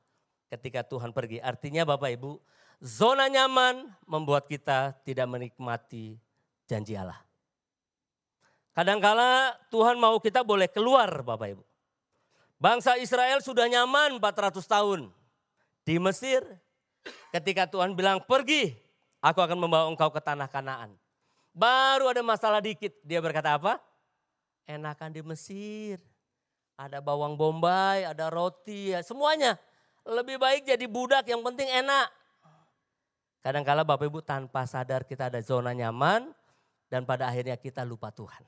Speaker 4: ketika Tuhan pergi. Artinya Bapak Ibu, zona nyaman membuat kita tidak menikmati janji Allah. Kadangkala Tuhan mau kita boleh keluar Bapak Ibu. Bangsa Israel sudah nyaman 400 tahun di Mesir. Ketika Tuhan bilang pergi, aku akan membawa engkau ke tanah Kanaan. Baru ada masalah dikit, dia berkata apa? Enakan di Mesir. Ada bawang bombay, ada roti, ya, semuanya. Lebih baik jadi budak, yang penting enak. Kadangkala Bapak Ibu tanpa sadar kita ada zona nyaman dan pada akhirnya kita lupa Tuhan.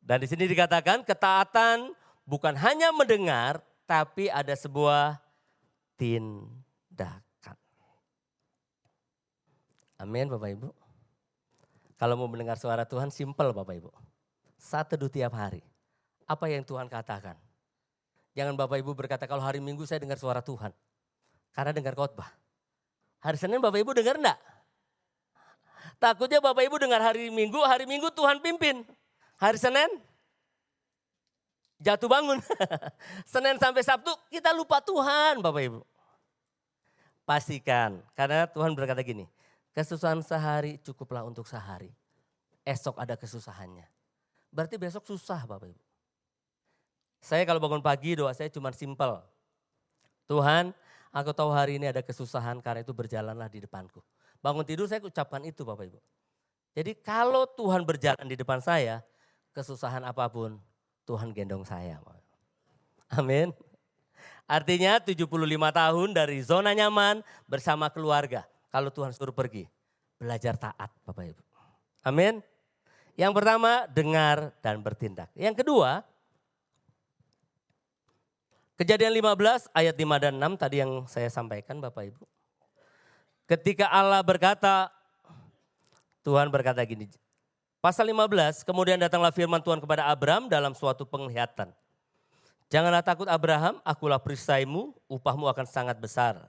Speaker 4: Dan di sini dikatakan ketaatan bukan hanya mendengar tapi ada sebuah tindakan. Amin Bapak Ibu. Kalau mau mendengar suara Tuhan simpel Bapak Ibu. 1 teduh tiap hari. Apa yang Tuhan katakan? Jangan Bapak Ibu berkata kalau hari Minggu saya dengar suara Tuhan. Karena dengar khotbah. Hari Senin Bapak Ibu dengar enggak? Takutnya Bapak Ibu dengar hari Minggu Tuhan pimpin. Hari Senin jatuh bangun. Senin sampai Sabtu kita lupa Tuhan Bapak Ibu. Pastikan, karena Tuhan berkata gini, kesusahan sehari cukuplah untuk sehari. Esok ada kesusahannya. Berarti besok susah Bapak Ibu. Saya kalau bangun pagi doa saya cuma simpel. Tuhan, aku tahu hari ini ada kesusahan karena itu berjalanlah di depanku. Bangun tidur saya ucapkan itu Bapak Ibu. Jadi kalau Tuhan berjalan di depan saya, kesusahan apapun Tuhan gendong saya. Amin. Artinya 75 tahun dari zona nyaman bersama keluarga. Kalau Tuhan suruh pergi, belajar taat Bapak Ibu. Amin. Yang pertama, dengar dan bertindak. Yang kedua, Kejadian 15 ayat 5 dan 6 tadi yang saya sampaikan Bapak Ibu. Ketika Allah berkata, Tuhan berkata gini, pasal 15, kemudian datanglah firman Tuhan kepada Abraham dalam suatu penglihatan. Janganlah takut Abraham, akulah perisaimu, upahmu akan sangat besar.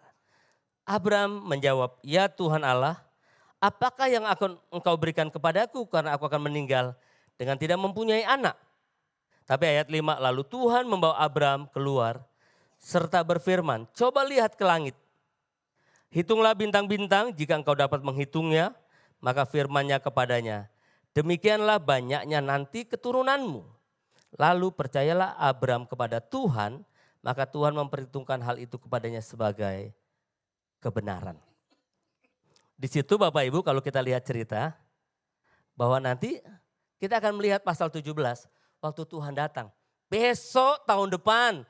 Speaker 4: Abraham menjawab, ya Tuhan Allah, apakah yang akan engkau berikan kepadaku karena aku akan meninggal dengan tidak mempunyai anak? Tapi ayat 5, lalu Tuhan membawa Abraham keluar serta berfirman, coba lihat ke langit. Hitunglah bintang-bintang jika engkau dapat menghitungnya, maka firman-Nya kepadanya, demikianlah banyaknya nanti keturunanmu. Lalu percayalah Abraham kepada Tuhan, maka Tuhan memperhitungkan hal itu kepadanya sebagai kebenaran. Di situ Bapak Ibu kalau kita lihat cerita, bahwa nanti kita akan melihat pasal 17, waktu Tuhan datang. Besok tahun depan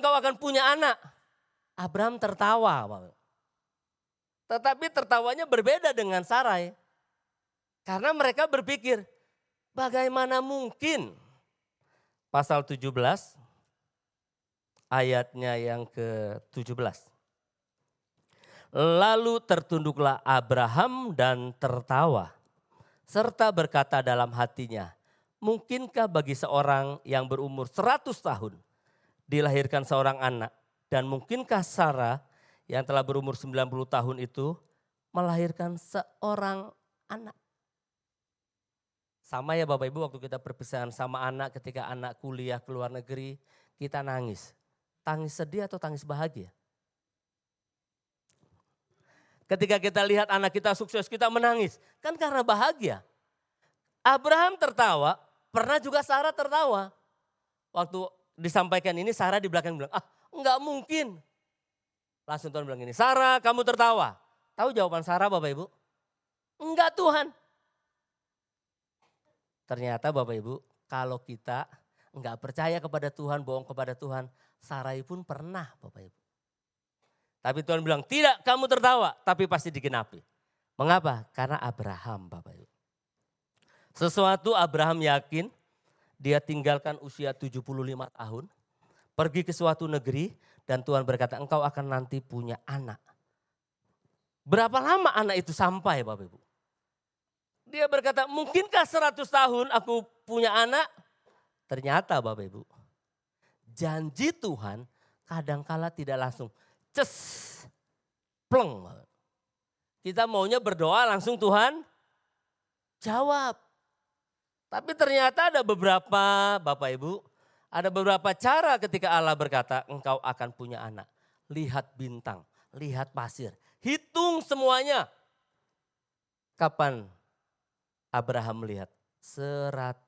Speaker 4: kau akan punya anak. Abraham tertawa. Bapak. Tetapi tertawanya berbeda dengan Sarai. Karena mereka berpikir, bagaimana mungkin? Pasal 17 ayatnya yang ke-17. Lalu tertunduklah Abraham dan tertawa. Serta berkata dalam hatinya, mungkinkah bagi seorang yang berumur 100 tahun dilahirkan seorang anak? Dan mungkinkah Sarah yang telah berumur 90 tahun itu melahirkan seorang anak? Sama ya Bapak Ibu waktu kita perpisahan sama anak ketika anak kuliah ke luar negeri, kita nangis. Tangis sedih atau tangis bahagia? Ketika kita lihat anak kita sukses, kita menangis. Kan karena bahagia. Abraham tertawa, pernah juga Sarah tertawa. Waktu disampaikan ini Sarah di belakang bilang, enggak mungkin. Langsung Tuhan bilang gini, Sarah kamu tertawa. Tahu jawaban Sarah Bapak Ibu? Enggak Tuhan. Ternyata Bapak Ibu, kalau kita enggak percaya kepada Tuhan, bohong kepada Tuhan, Sarai pun pernah Bapak Ibu. Tapi Tuhan bilang, tidak kamu tertawa, tapi pasti digenapi. Mengapa? Karena Abraham Bapak Ibu. Sesuatu Abraham yakin, dia tinggalkan usia 75 tahun, pergi ke suatu negeri, dan Tuhan berkata, engkau akan nanti punya anak. Berapa lama anak itu sampai Bapak Ibu? Dia berkata, mungkinkah 100 tahun aku punya anak? Ternyata Bapak Ibu, janji Tuhan kadangkala tidak langsung pleng. Kita maunya berdoa langsung Tuhan jawab. Tapi ternyata ada beberapa Bapak Ibu, ada beberapa cara ketika Allah berkata engkau akan punya anak. Lihat bintang, lihat pasir, hitung semuanya. Kapan Abraham melihat 100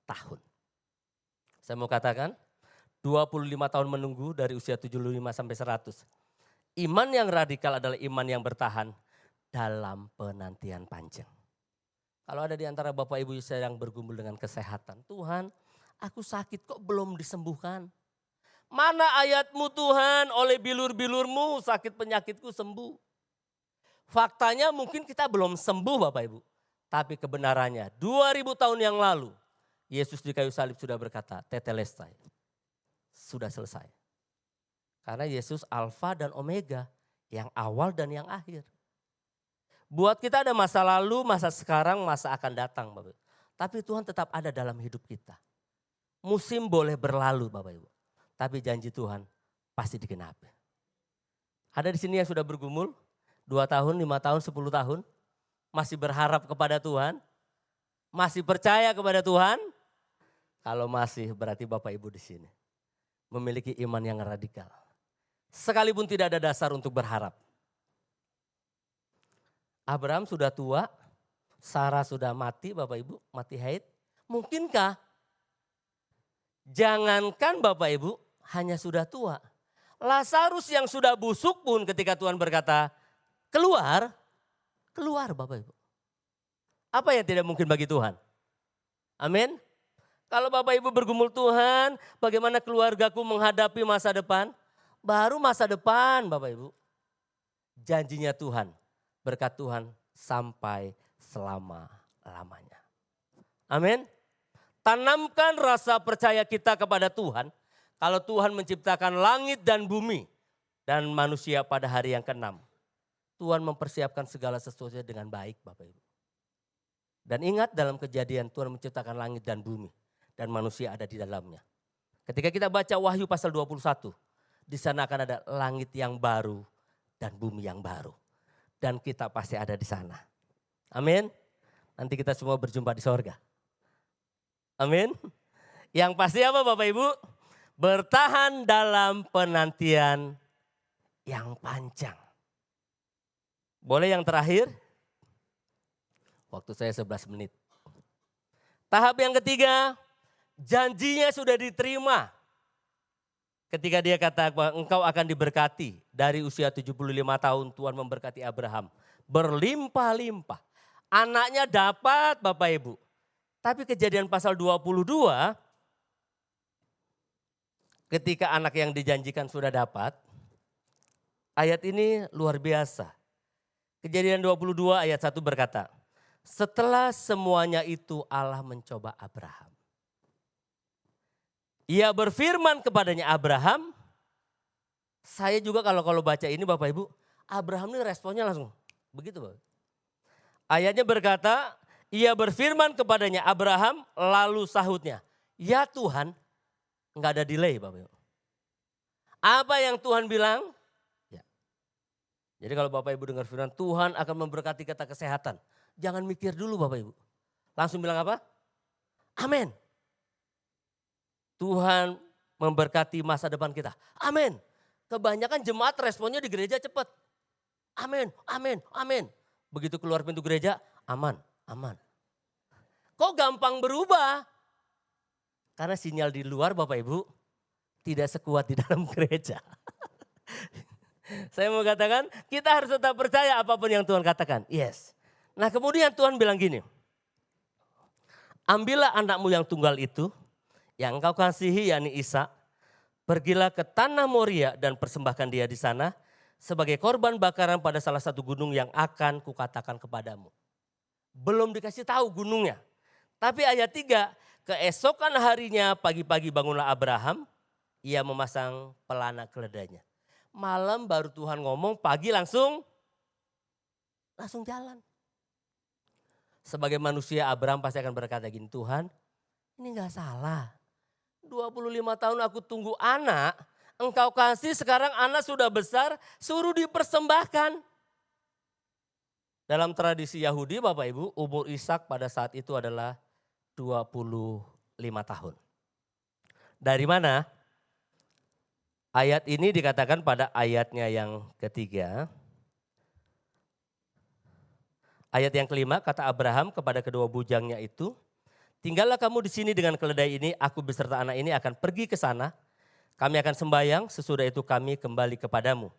Speaker 4: tahun. Saya mau katakan 25 tahun menunggu dari usia 75 sampai 100. Iman yang radikal adalah iman yang bertahan dalam penantian panjang. Kalau ada di antara Bapak Ibu yang bergumul dengan kesehatan. Tuhan aku sakit kok belum disembuhkan. Mana ayatmu Tuhan oleh bilur-bilurmu sakit penyakitku sembuh. Faktanya mungkin kita belum sembuh Bapak Ibu. Tapi kebenarannya 2000 tahun yang lalu Yesus di kayu salib sudah berkata tetelestai. Sudah selesai. Karena Yesus alfa dan omega. Yang awal dan yang akhir. Buat kita ada masa lalu, masa sekarang, masa akan datang Bapak Ibu. Tapi Tuhan tetap ada dalam hidup kita. Musim boleh berlalu Bapak Ibu. Tapi janji Tuhan pasti digenapi. Ada di sini yang sudah bergumul 2 tahun, 5 tahun, 10 tahun. Masih berharap kepada Tuhan? Masih percaya kepada Tuhan? Kalau masih berarti Bapak Ibu di sini. Memiliki iman yang radikal. Sekalipun tidak ada dasar untuk berharap. Abraham sudah tua, Sarah sudah mati Bapak Ibu, mati haid. Mungkinkah Jangankan Bapak Ibu hanya sudah tua. Lazarus yang sudah busuk pun ketika Tuhan berkata keluar, keluar Bapak Ibu. Apa yang tidak mungkin bagi Tuhan? Amin. Kalau Bapak Ibu bergumul Tuhan, bagaimana keluargaku menghadapi masa depan? Baru masa depan Bapak Ibu. Janjinya Tuhan, berkat Tuhan sampai selama-lamanya. Amin. Tanamkan rasa percaya kita kepada Tuhan. Kalau Tuhan menciptakan langit dan bumi dan manusia pada hari yang ke-6. Tuhan mempersiapkan segala sesuatunya dengan baik Bapak Ibu. Dan ingat dalam Kejadian Tuhan menciptakan langit dan bumi. Dan manusia ada di dalamnya. Ketika kita baca Wahyu pasal 21. Di sana akan ada langit yang baru dan bumi yang baru. Dan kita pasti ada di sana. Amin. Nanti kita semua berjumpa di sorga. Amin. Yang pasti apa Bapak Ibu? Bertahan dalam penantian yang panjang. Boleh yang terakhir? Waktu saya 11 menit. Tahap yang ketiga, janjinya sudah diterima. Ketika dia kata engkau akan diberkati. Dari usia 75 tahun Tuhan memberkati Abraham. Berlimpah-limpah. Anaknya dapat Bapak Ibu. Tapi Kejadian pasal 22, ketika anak yang dijanjikan sudah dapat, ayat ini luar biasa. Kejadian 22 ayat 1 berkata, setelah semuanya itu Allah mencoba Abraham. Ia berfirman kepadanya Abraham, saya juga kalau baca ini Bapak Ibu, Abraham ini responnya langsung begitu Bapak. Ayatnya berkata, ia berfirman kepadanya Abraham lalu sahutnya, ya Tuhan, enggak ada delay Bapak Ibu. Apa yang Tuhan bilang? Ya. Jadi kalau Bapak Ibu dengar firman Tuhan akan memberkati kita kesehatan. Jangan mikir dulu Bapak Ibu. Langsung bilang apa? Amin. Tuhan memberkati masa depan kita. Amin. Kebanyakan jemaat responnya di gereja cepat. Amin, amin, amin. Begitu keluar pintu gereja, aman, aman. Kok gampang berubah? Karena sinyal di luar Bapak Ibu tidak sekuat di dalam gereja. Saya mau katakan kita harus tetap percaya apapun yang Tuhan katakan. Yes. Nah kemudian Tuhan bilang gini. Ambillah anakmu yang tunggal itu, yang engkau kasihi yakni Ishak. Pergilah ke tanah Moria dan persembahkan dia di sana sebagai korban bakaran pada salah satu gunung yang akan kukatakan kepadamu. Belum dikasih tahu gunungnya. Tapi ayat 3, keesokan harinya pagi-pagi bangunlah Abraham, ia memasang pelana keledainya. Malam baru Tuhan ngomong, pagi langsung jalan. Sebagai manusia Abraham pasti akan berkata gini, Tuhan ini gak salah. 25 tahun aku tunggu anak, engkau kasih sekarang anak sudah besar, suruh dipersembahkan. Dalam tradisi Yahudi Bapak Ibu, umur Ishak pada saat itu adalah 25 tahun. Dari mana? Ayat ini dikatakan pada ayatnya yang ketiga. Ayat yang kelima kata Abraham kepada kedua bujangnya itu, tinggallah kamu di sini dengan keledai ini, aku beserta anak ini akan pergi ke sana. Kami akan sembahyang, sesudah itu kami kembali kepadamu.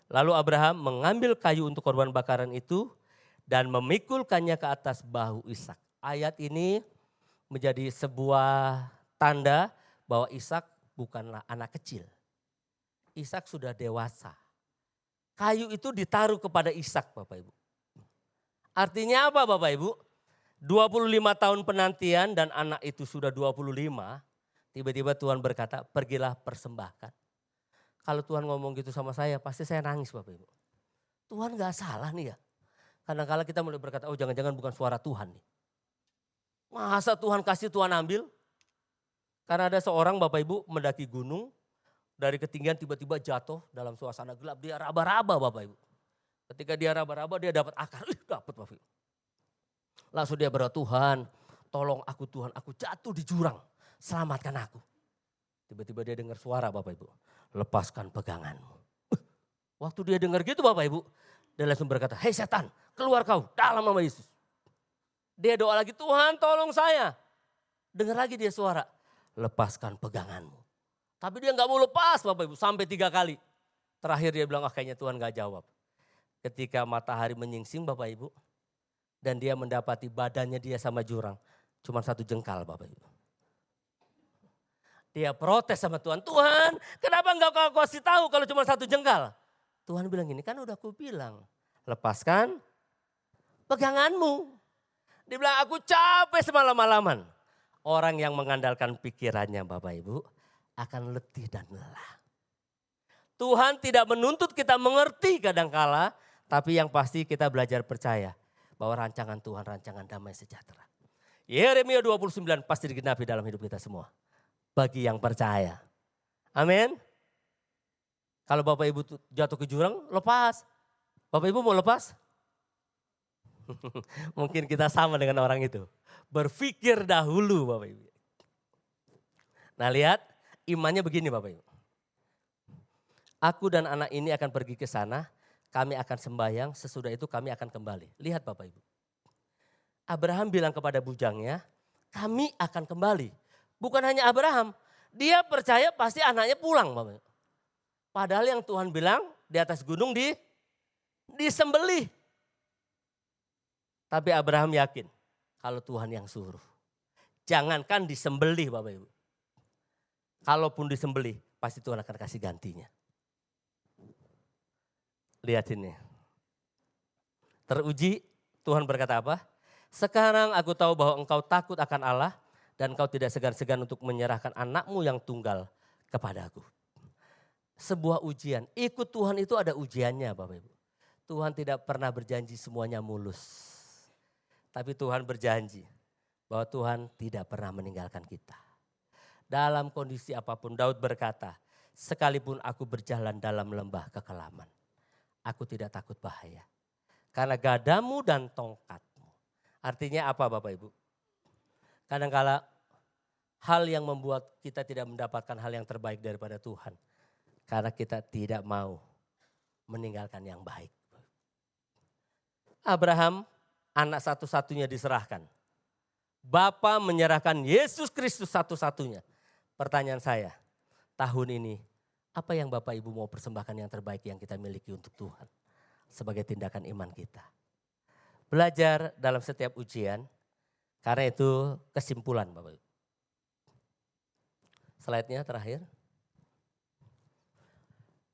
Speaker 4: Lalu Abraham mengambil kayu untuk korban bakaran itu dan memikulkannya ke atas bahu Ishak. Ayat ini menjadi sebuah tanda bahwa Ishak bukanlah anak kecil. Ishak sudah dewasa. Kayu itu ditaruh kepada Ishak Bapak Ibu. Artinya apa Bapak Ibu? 25 tahun penantian dan anak itu sudah 25. Tiba-tiba Tuhan berkata, pergilah persembahkan. Kalau Tuhan ngomong gitu sama saya, pasti saya nangis Bapak Ibu. Tuhan gak salah nih ya. Kadang-kadang kita mulai berkata, oh jangan-jangan bukan suara Tuhan nih. Masa Tuhan kasih, Tuhan ambil? Karena ada seorang Bapak Ibu mendaki gunung, dari ketinggian tiba-tiba jatuh dalam suasana gelap. Dia raba-raba Bapak Ibu. Ketika dia raba-raba dia dapat akar, dapat Bapak Ibu. Langsung dia berdoa, Tuhan tolong aku Tuhan, aku jatuh di jurang. Selamatkan aku. Tiba-tiba dia dengar suara Bapak Ibu. Lepaskan peganganmu. Waktu dia dengar gitu Bapak Ibu. Dia langsung berkata, hei setan keluar kau dalam nama Yesus. Dia doa lagi, Tuhan tolong saya. Dengar lagi dia suara. lepaskan peganganmu. Tapi dia nggak mau lepas Bapak Ibu sampai 3 kali. Terakhir dia bilang, kayaknya Tuhan gak jawab. Ketika matahari menyingsing Bapak Ibu. Dan dia mendapati badannya dia sama jurang. Cuma 1 jengkal Bapak Ibu. Dia protes sama Tuhan. Tuhan, kenapa enggak kau kasih tahu kalau cuma 1 jengkal? Tuhan bilang gini, kan udah aku bilang. Lepaskan peganganmu. Dia bilang, aku capek semalam-malaman. Orang yang mengandalkan pikirannya Bapak Ibu akan letih dan lelah. Tuhan tidak menuntut kita mengerti kadangkala. Tapi yang pasti kita belajar percaya bahwa rancangan Tuhan rancangan damai sejahtera. Yeremia 29 pasti digenapi dalam hidup kita semua. Bagi yang percaya. Amin. Kalau Bapak Ibu jatuh ke jurang, lepas. Bapak Ibu mau lepas? Mungkin kita sama dengan orang itu. Berpikir dahulu Bapak Ibu. Nah lihat, imannya begini Bapak Ibu. Aku dan anak ini akan pergi ke sana, kami akan sembahyang, sesudah itu kami akan kembali. Lihat Bapak Ibu. Abraham bilang kepada bujangnya, kami akan kembali. Bukan hanya Abraham, dia percaya pasti anaknya pulang Bapak. Padahal yang Tuhan bilang di atas gunung disembelih. Tapi Abraham yakin kalau Tuhan yang suruh. Jangankan disembelih Bapak Ibu. Kalaupun disembelih pasti Tuhan akan kasih gantinya. Lihat ini. Teruji Tuhan berkata apa? Sekarang aku tahu bahwa engkau takut akan Allah. Dan engkau tidak segan-segan untuk menyerahkan anakmu yang tunggal kepadaku. Sebuah ujian. Ikut Tuhan itu ada ujiannya Bapak Ibu. Tuhan tidak pernah berjanji semuanya mulus. Tapi Tuhan berjanji bahwa Tuhan tidak pernah meninggalkan kita. Dalam kondisi apapun Daud berkata, sekalipun aku berjalan dalam lembah kekelaman. Aku tidak takut bahaya. Karena gadamu dan tongkatmu. Artinya apa Bapak Ibu? Kadangkala hal yang membuat kita tidak mendapatkan hal yang terbaik daripada Tuhan. Karena kita tidak mau meninggalkan yang baik. Abraham anak satu-satunya diserahkan. Bapa menyerahkan Yesus Kristus satu-satunya. Pertanyaan saya, tahun ini apa yang Bapak Ibu mau persembahkan yang terbaik yang kita miliki untuk Tuhan? Sebagai tindakan iman kita. Belajar dalam setiap ujian. Karena itu kesimpulan Bapak Ibu. Slide-nya terakhir.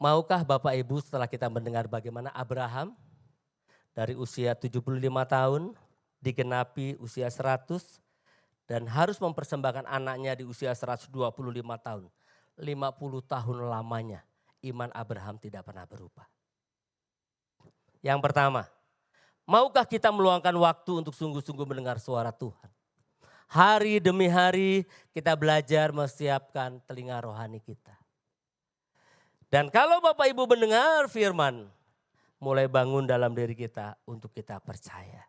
Speaker 4: Maukah Bapak Ibu setelah kita mendengar bagaimana Abraham dari usia 75 tahun digenapi usia 100 dan harus mempersembahkan anaknya di usia 125 tahun. 50 tahun lamanya iman Abraham tidak pernah berubah. Yang pertama, maukah kita meluangkan waktu untuk sungguh-sungguh mendengar suara Tuhan? Hari demi hari kita belajar mempersiapkan telinga rohani kita. Dan kalau Bapak Ibu mendengar firman, mulai bangun dalam diri kita untuk kita percaya.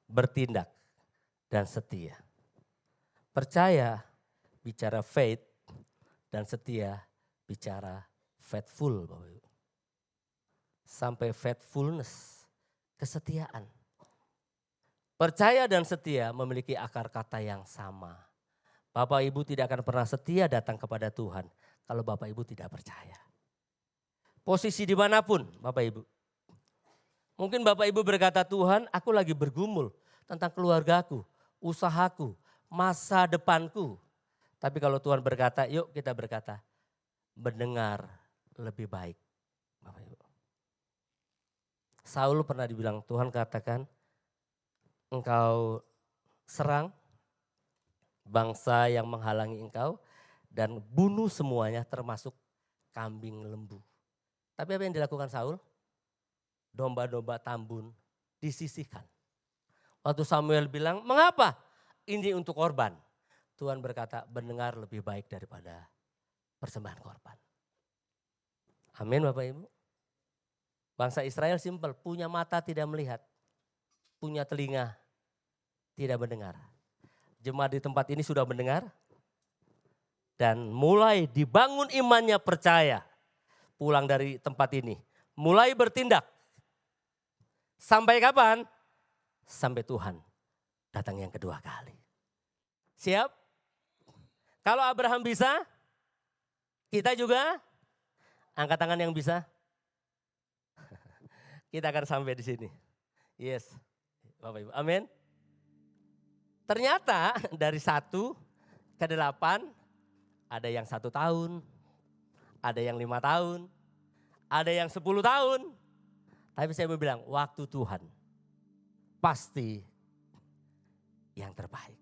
Speaker 4: Bertindak dan setia. Percaya bicara faith dan setia bicara faithful Bapak Ibu. Sampai faithfulness. Kesetiaan. Percaya dan setia memiliki akar kata yang sama. Bapak Ibu tidak akan pernah setia datang kepada Tuhan kalau Bapak Ibu tidak percaya. Posisi dimanapun Bapak Ibu. Mungkin Bapak Ibu berkata, Tuhan aku lagi bergumul tentang keluargaku, usahaku, masa depanku. Tapi kalau Tuhan berkata, yuk kita berkata, mendengar lebih baik. Bapak Ibu. Saul pernah dibilang, Tuhan katakan engkau serang bangsa yang menghalangi engkau dan bunuh semuanya termasuk kambing lembu. Tapi apa yang dilakukan Saul? Domba-domba tambun disisihkan. Waktu Samuel bilang, mengapa ini untuk korban? Tuhan berkata, mendengar lebih baik daripada persembahan korban. Amin Bapak Ibu. Bangsa Israel simpel, punya mata tidak melihat, punya telinga tidak mendengar. Jemaat di tempat ini sudah mendengar dan mulai dibangun imannya percaya. Pulang dari tempat ini, mulai bertindak. Sampai kapan? Sampai Tuhan datang yang kedua kali. Siap? Kalau Abraham bisa, kita juga angkat tangan yang bisa. Kita akan sampai di sini. Yes, Bapak Ibu, amin. Ternyata dari 1 ke 8, ada yang 1 tahun, ada yang 5 tahun, ada yang 10 tahun. Tapi saya mau bilang, waktu Tuhan pasti yang terbaik.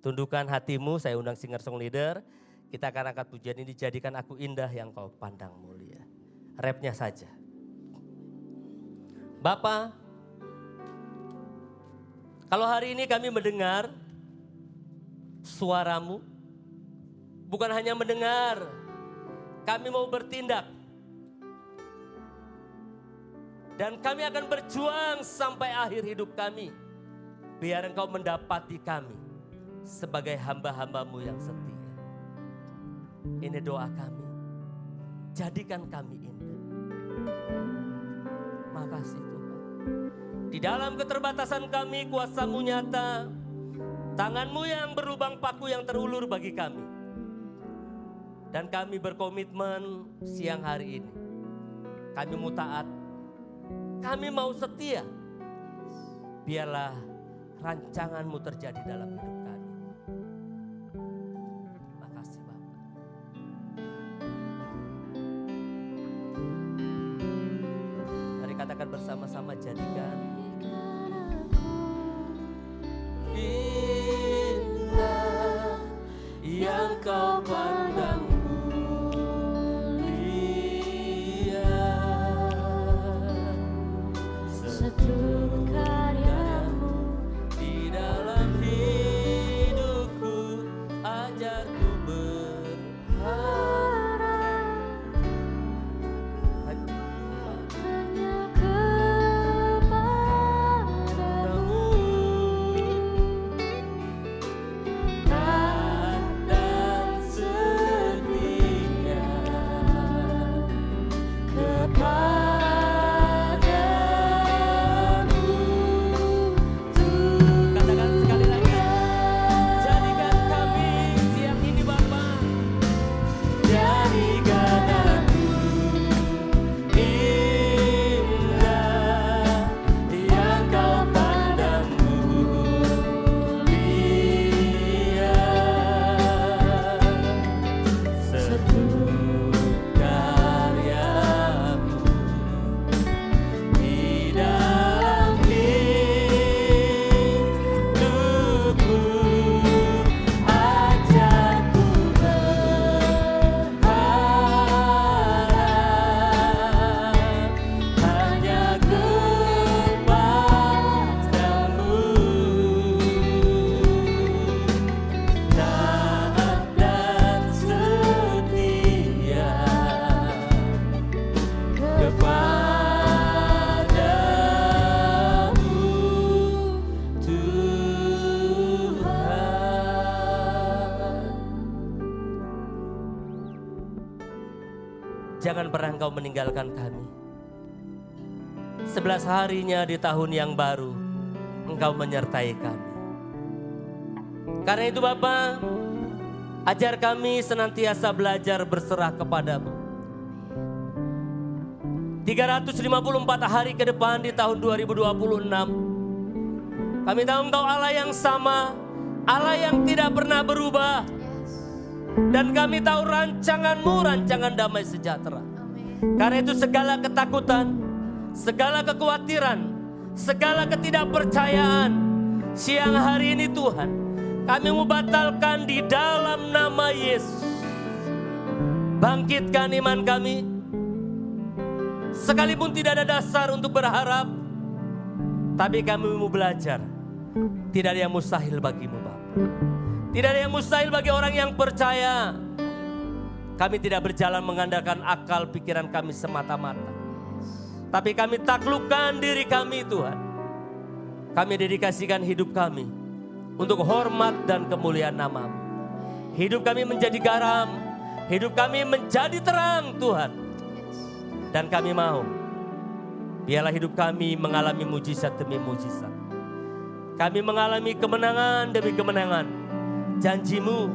Speaker 4: Tundukkan hatimu, saya undang singer song leader. Kita akan angkat pujian ini, jadikan aku indah yang kau pandang mulia. Rapnya saja. Bapa, kalau hari ini kami mendengar suaramu, bukan hanya mendengar, kami mau bertindak. Dan kami akan berjuang sampai akhir hidup kami. Biar Engkau mendapati kami sebagai hamba-hambamu yang setia. Ini doa kami. Jadikan kami indah. Makasih Tuhan. Di dalam keterbatasan kami, kuasa-Mu nyata. Tangan-Mu yang berlubang paku yang terulur bagi kami. Dan kami berkomitmen siang hari ini. Kami mau taat. Kami mau setia. Biarlah rancangan-Mu terjadi dalam hidup kami. Makasih Bapak. Mari katakan bersama-sama, jadikan indah yang kau pandang mulia.
Speaker 2: Seluruh karyamu
Speaker 4: Di dalam hidupku, ajarku berharap hanya kepadamu. Taat dan setia kepadamu. Katakan sekali lagi, jadikan kami siang ini Bapa. Jadikan aku indah yang kau pandang mulia. Seluruh karyamu di dalam hidupku, ajarku berharap hanya kepadamu. Taat dan setia kepadamu, Tuhan. Jangan pernah Engkau meninggalkan kami. 11 harinya di tahun yang baru, Engkau menyertai kami. Karena itu Bapa, ajar kami senantiasa belajar berserah kepadamu. 354 hari ke depan di tahun 2026. Kami tahu Engkau Allah yang sama, Allah yang tidak pernah berubah. Dan kami tahu rancangan-Mu, rancangan damai sejahtera. Karena itu segala ketakutan, segala kekhawatiran, segala ketidakpercayaan, siang hari ini Tuhan, kami membatalkan di dalam nama Yesus. Bangkitkan iman kami. Sekalipun tidak ada dasar untuk berharap, tapi kami mau belajar. Tidak ada yang mustahil bagimu Bapa. Tidak ada yang mustahil bagi orang yang percaya. Kami tidak berjalan mengandalkan akal pikiran kami semata-mata. Tapi kami taklukkan diri kami Tuhan. Kami dedikasikan hidup kami untuk hormat dan kemuliaan nama-Mu. Hidup kami menjadi garam. Hidup kami menjadi terang Tuhan. Dan kami mau, biarlah hidup kami mengalami mujizat demi mujizat. Kami mengalami kemenangan demi kemenangan. Janji-Mu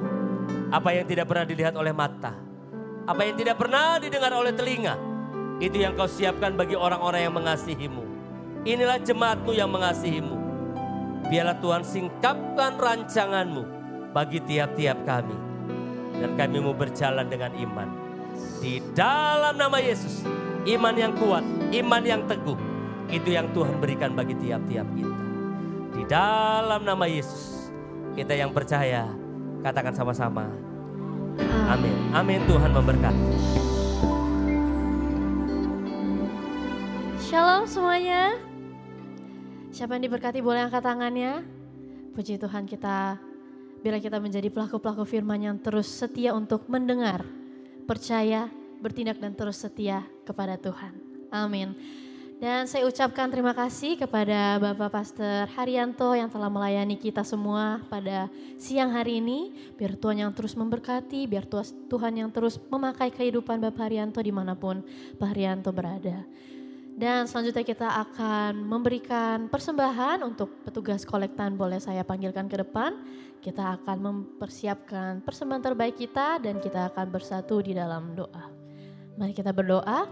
Speaker 4: Apa yang tidak pernah dilihat oleh mata, apa yang tidak pernah didengar oleh telinga, itu yang kau siapkan bagi orang-orang yang mengasihimu. Inilah jemaatmu yang mengasihimu. Biarlah Tuhan singkapkan rancanganmu bagi tiap-tiap kami. Dan kami mau berjalan dengan iman. Di dalam nama Yesus, iman yang kuat, iman yang teguh, itu yang Tuhan berikan bagi tiap-tiap kita. Di dalam nama Yesus, kita yang percaya, katakan sama-sama. Amin. Amin. Tuhan memberkati.
Speaker 2: Shalom semuanya. Siapa yang diberkati boleh angkat tangannya. Puji Tuhan, bila kita menjadi pelaku-pelaku firman yang terus setia untuk mendengar, percaya, bertindak dan terus setia kepada Tuhan. Amin. Dan saya ucapkan terima kasih kepada Bapak Pastor Haryanto yang telah melayani kita semua pada siang hari ini. Biar Tuhan yang terus memberkati, biar Tuhan yang terus memakai kehidupan Bapak Haryanto dimanapun Pak Haryanto berada. Dan selanjutnya kita akan memberikan persembahan untuk petugas kolektan, boleh saya panggilkan ke depan. Kita akan mempersiapkan persembahan terbaik kita dan kita akan bersatu di dalam doa. Mari kita berdoa.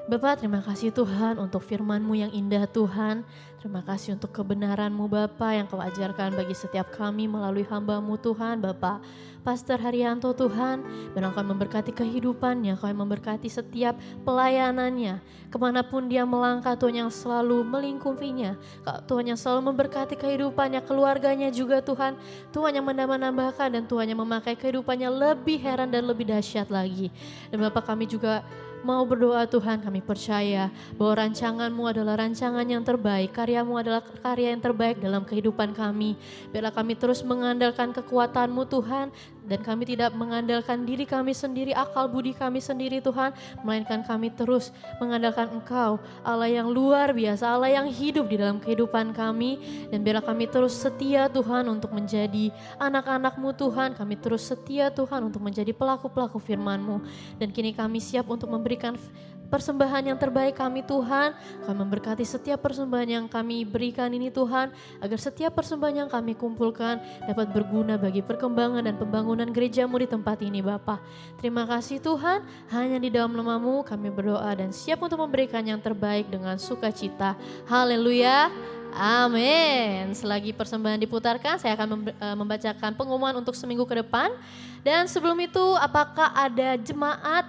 Speaker 2: Bapak, terima kasih Tuhan untuk firman-Mu yang indah Tuhan. Terima kasih untuk kebenaran-Mu Bapak yang Kau ajarkan bagi setiap kami melalui hamba-Mu Tuhan. Bapak Pastor Haryanto Tuhan, dan Kau memberkati kehidupannya, Kau memberkati setiap pelayanannya. Kemanapun dia melangkah, Tuhan yang selalu melingkupinya. Tuhan yang selalu memberkati kehidupannya, keluarganya juga Tuhan. Tuhan yang menambah-nambahkan dan Tuhan yang memakai kehidupannya lebih heran dan lebih dahsyat lagi. Dan Bapak, kami juga mau berdoa Tuhan, kami percaya bahwa rancangan-Mu adalah rancangan yang terbaik, karya-Mu adalah karya yang terbaik dalam kehidupan kami. Biarlah kami terus mengandalkan kekuatan-Mu Tuhan, dan kami tidak mengandalkan diri kami sendiri, akal budi kami sendiri Tuhan, melainkan kami terus mengandalkan Engkau, Allah yang luar biasa, Allah yang hidup di dalam kehidupan kami. Dan biarlah kami terus setia Tuhan untuk menjadi anak-anak-Mu Tuhan, kami terus setia Tuhan untuk menjadi pelaku-pelaku firman-Mu. Dan kini kami siap untuk memberikan persembahan yang terbaik kami Tuhan. Kami memberkati setiap persembahan yang kami berikan ini Tuhan, agar setiap persembahan yang kami kumpulkan dapat berguna bagi perkembangan dan pembangunan gereja-Mu di tempat ini Bapa. Terima kasih Tuhan, hanya di dalam nama-Mu kami berdoa dan siap untuk memberikan yang terbaik dengan sukacita. Haleluya. Amin. Selagi persembahan diputarkan, saya akan membacakan pengumuman untuk seminggu ke depan. Dan sebelum itu, apakah ada jemaat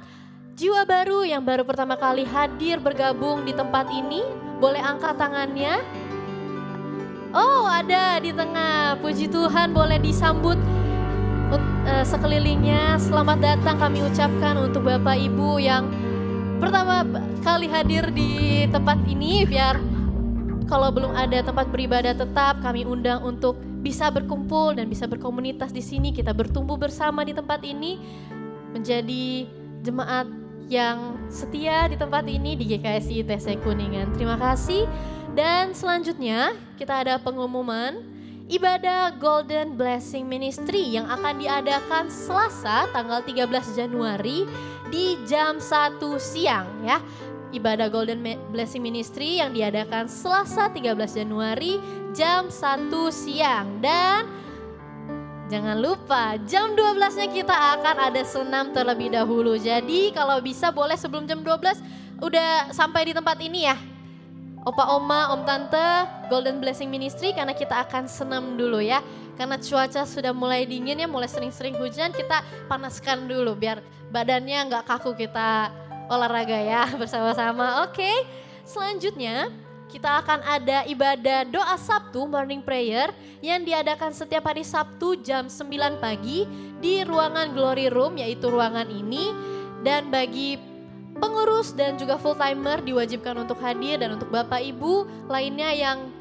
Speaker 2: jiwa baru yang baru pertama kali hadir bergabung di tempat ini? Boleh angkat tangannya. Oh, ada di tengah. Puji Tuhan, boleh disambut sekelilingnya. Selamat datang kami ucapkan untuk Bapak Ibu yang pertama kali hadir di tempat ini. Biar kalau belum ada tempat beribadah tetap, kami undang untuk bisa berkumpul dan bisa berkomunitas di sini. Kita bertumbuh bersama di tempat ini menjadi jemaat yang setia di tempat ini di GKSI TC Kuningan. Terima kasih. Dan selanjutnya kita ada pengumuman ibadah Golden Blessing Ministry yang akan diadakan Selasa tanggal 13 Januari di jam 1 siang ya. Ibadah Golden Blessing Ministry yang diadakan Selasa 13 Januari jam 1 siang. Dan jangan lupa jam 12-nya kita akan ada senam terlebih dahulu. Jadi kalau bisa boleh sebelum jam 12 udah sampai di tempat ini ya. Opa, oma, om, tante, Golden Blessing Ministry, karena kita akan senam dulu ya. Karena cuaca sudah mulai dingin ya, mulai sering-sering hujan, kita panaskan dulu biar badannya nggak kaku, kita olahraga ya bersama-sama. Oke, selanjutnya kita akan ada ibadah doa Sabtu morning prayer yang diadakan setiap hari Sabtu jam 9 pagi di ruangan Glory Room, yaitu ruangan ini. Dan bagi pengurus dan juga full timer diwajibkan untuk hadir, dan untuk Bapak Ibu lainnya yang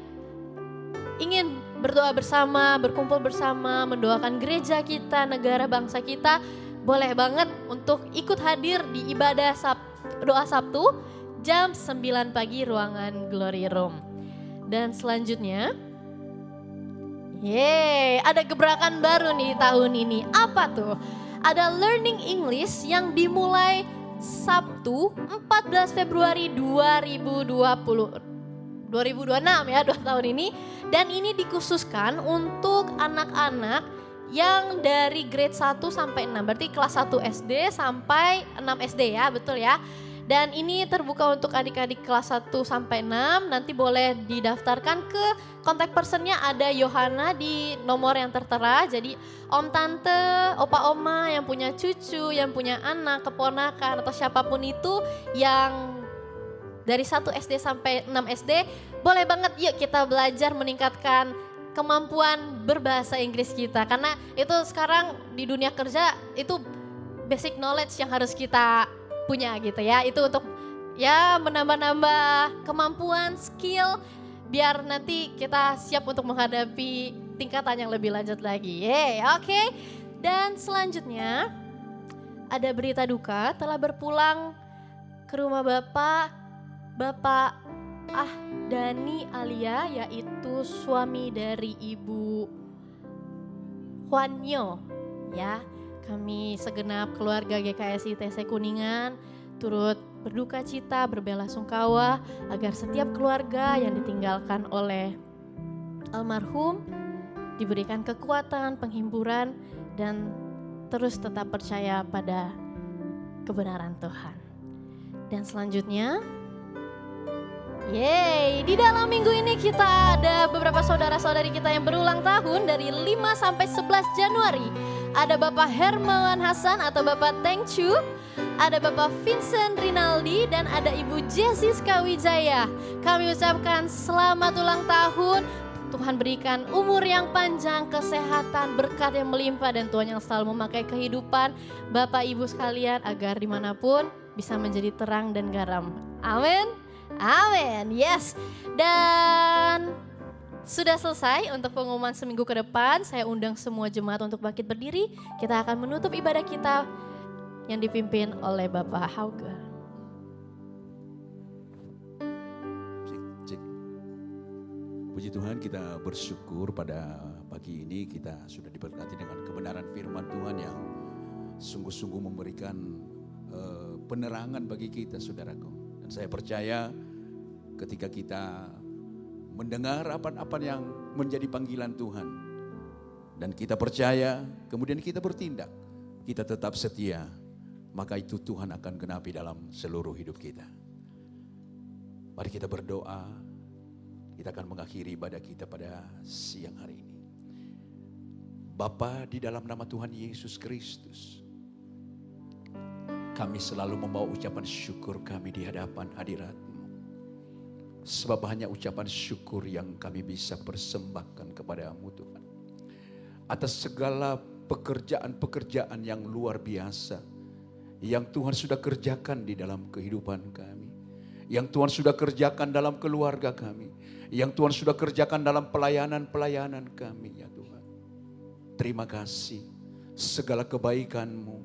Speaker 2: ingin berdoa bersama, berkumpul bersama, mendoakan gereja kita, negara bangsa kita, boleh banget untuk ikut hadir di ibadah doa Sabtu jam 9 pagi ruangan Glory Room. Dan selanjutnya, ada gebrakan baru nih tahun ini. Apa tuh? Ada Learning English yang dimulai Sabtu 14 Februari 2026 ya, 2 tahun ini. Dan ini dikhususkan untuk anak-anak yang dari grade 1 sampai 6. Berarti kelas 1 SD sampai 6 SD ya, betul ya. Dan ini terbuka untuk adik-adik kelas 1 sampai 6. Nanti boleh didaftarkan ke kontak personnya, ada Yohana di nomor yang tertera. Jadi om tante, opa oma yang punya cucu, yang punya anak, keponakan atau siapapun itu yang dari 1 SD sampai 6 SD, boleh banget yuk kita belajar meningkatkan kemampuan berbahasa Inggris kita. Karena itu sekarang di dunia kerja itu basic knowledge yang harus kita punya gitu ya. Itu untuk ya menambah-nambah kemampuan, skill, biar nanti kita siap untuk menghadapi tingkatan yang lebih lanjut lagi. Oke. Dan selanjutnya ada berita duka, telah berpulang ke rumah Bapak Dani Alia, yaitu suami dari Ibu Juanyo ya. Kami segenap keluarga GKSI TC Kuningan turut berduka cita, berbelasungkawa agar setiap keluarga yang ditinggalkan oleh almarhum diberikan kekuatan, penghiburan, dan terus tetap percaya pada kebenaran Tuhan. Dan selanjutnya, di dalam minggu ini kita ada beberapa saudara-saudari kita yang berulang tahun dari 5 sampai 11 Januari. Ada Bapak Hermawan Hasan atau Bapak Teng Chu, ada Bapak Vincent Rinaldi, dan ada Ibu Jessica Wijaya. Kami ucapkan selamat ulang tahun. Tuhan berikan umur yang panjang, kesehatan, berkat yang melimpah, dan Tuhan yang selalu memakai kehidupan Bapak Ibu sekalian agar dimanapun bisa menjadi terang dan garam. Amin. Amin, yes. Dan sudah selesai untuk pengumuman seminggu ke depan. Saya undang semua jemaat untuk bangkit berdiri. Kita akan menutup ibadah kita yang dipimpin oleh Bapak Hauge.
Speaker 5: Puji Tuhan, kita bersyukur pada pagi ini kita sudah diberkati dengan kebenaran firman Tuhan yang sungguh-sungguh memberikan penerangan bagi kita, saudaraku. Dan saya percaya ketika kita mendengar apa yang menjadi panggilan Tuhan dan kita percaya, kemudian kita bertindak, kita tetap setia, maka itu Tuhan akan genapi dalam seluruh hidup kita. Mari kita berdoa, kita akan mengakhiri ibadah kita pada siang hari ini. Bapa, di dalam nama Tuhan Yesus Kristus, kami selalu membawa ucapan syukur kami di hadapan hadirat-Mu. Sebab hanya ucapan syukur yang kami bisa persembahkan kepada-Mu Tuhan. Atas segala pekerjaan-pekerjaan yang luar biasa yang Tuhan sudah kerjakan di dalam kehidupan kami. Yang Tuhan sudah kerjakan dalam keluarga kami. Yang Tuhan sudah kerjakan dalam pelayanan-pelayanan kami ya Tuhan. Terima kasih segala kebaikan-Mu,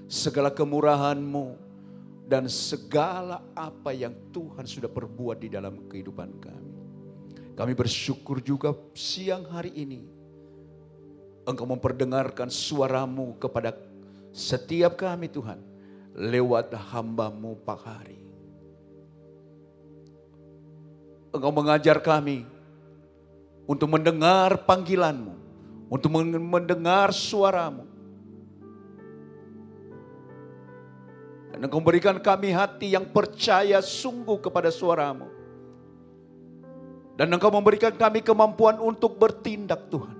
Speaker 5: segala kemurahan-Mu, dan segala apa yang Tuhan sudah perbuat di dalam kehidupan kami. Kami bersyukur juga siang hari ini Engkau memperdengarkan suara-Mu kepada setiap kami Tuhan, lewat hamba-Mu Pak Hari. Engkau mengajar kami untuk mendengar panggilan-Mu, untuk mendengar suara-Mu. Dan Engkau berikan kami hati yang percaya sungguh kepada suara-Mu. Dan Engkau memberikan kami kemampuan untuk bertindak Tuhan.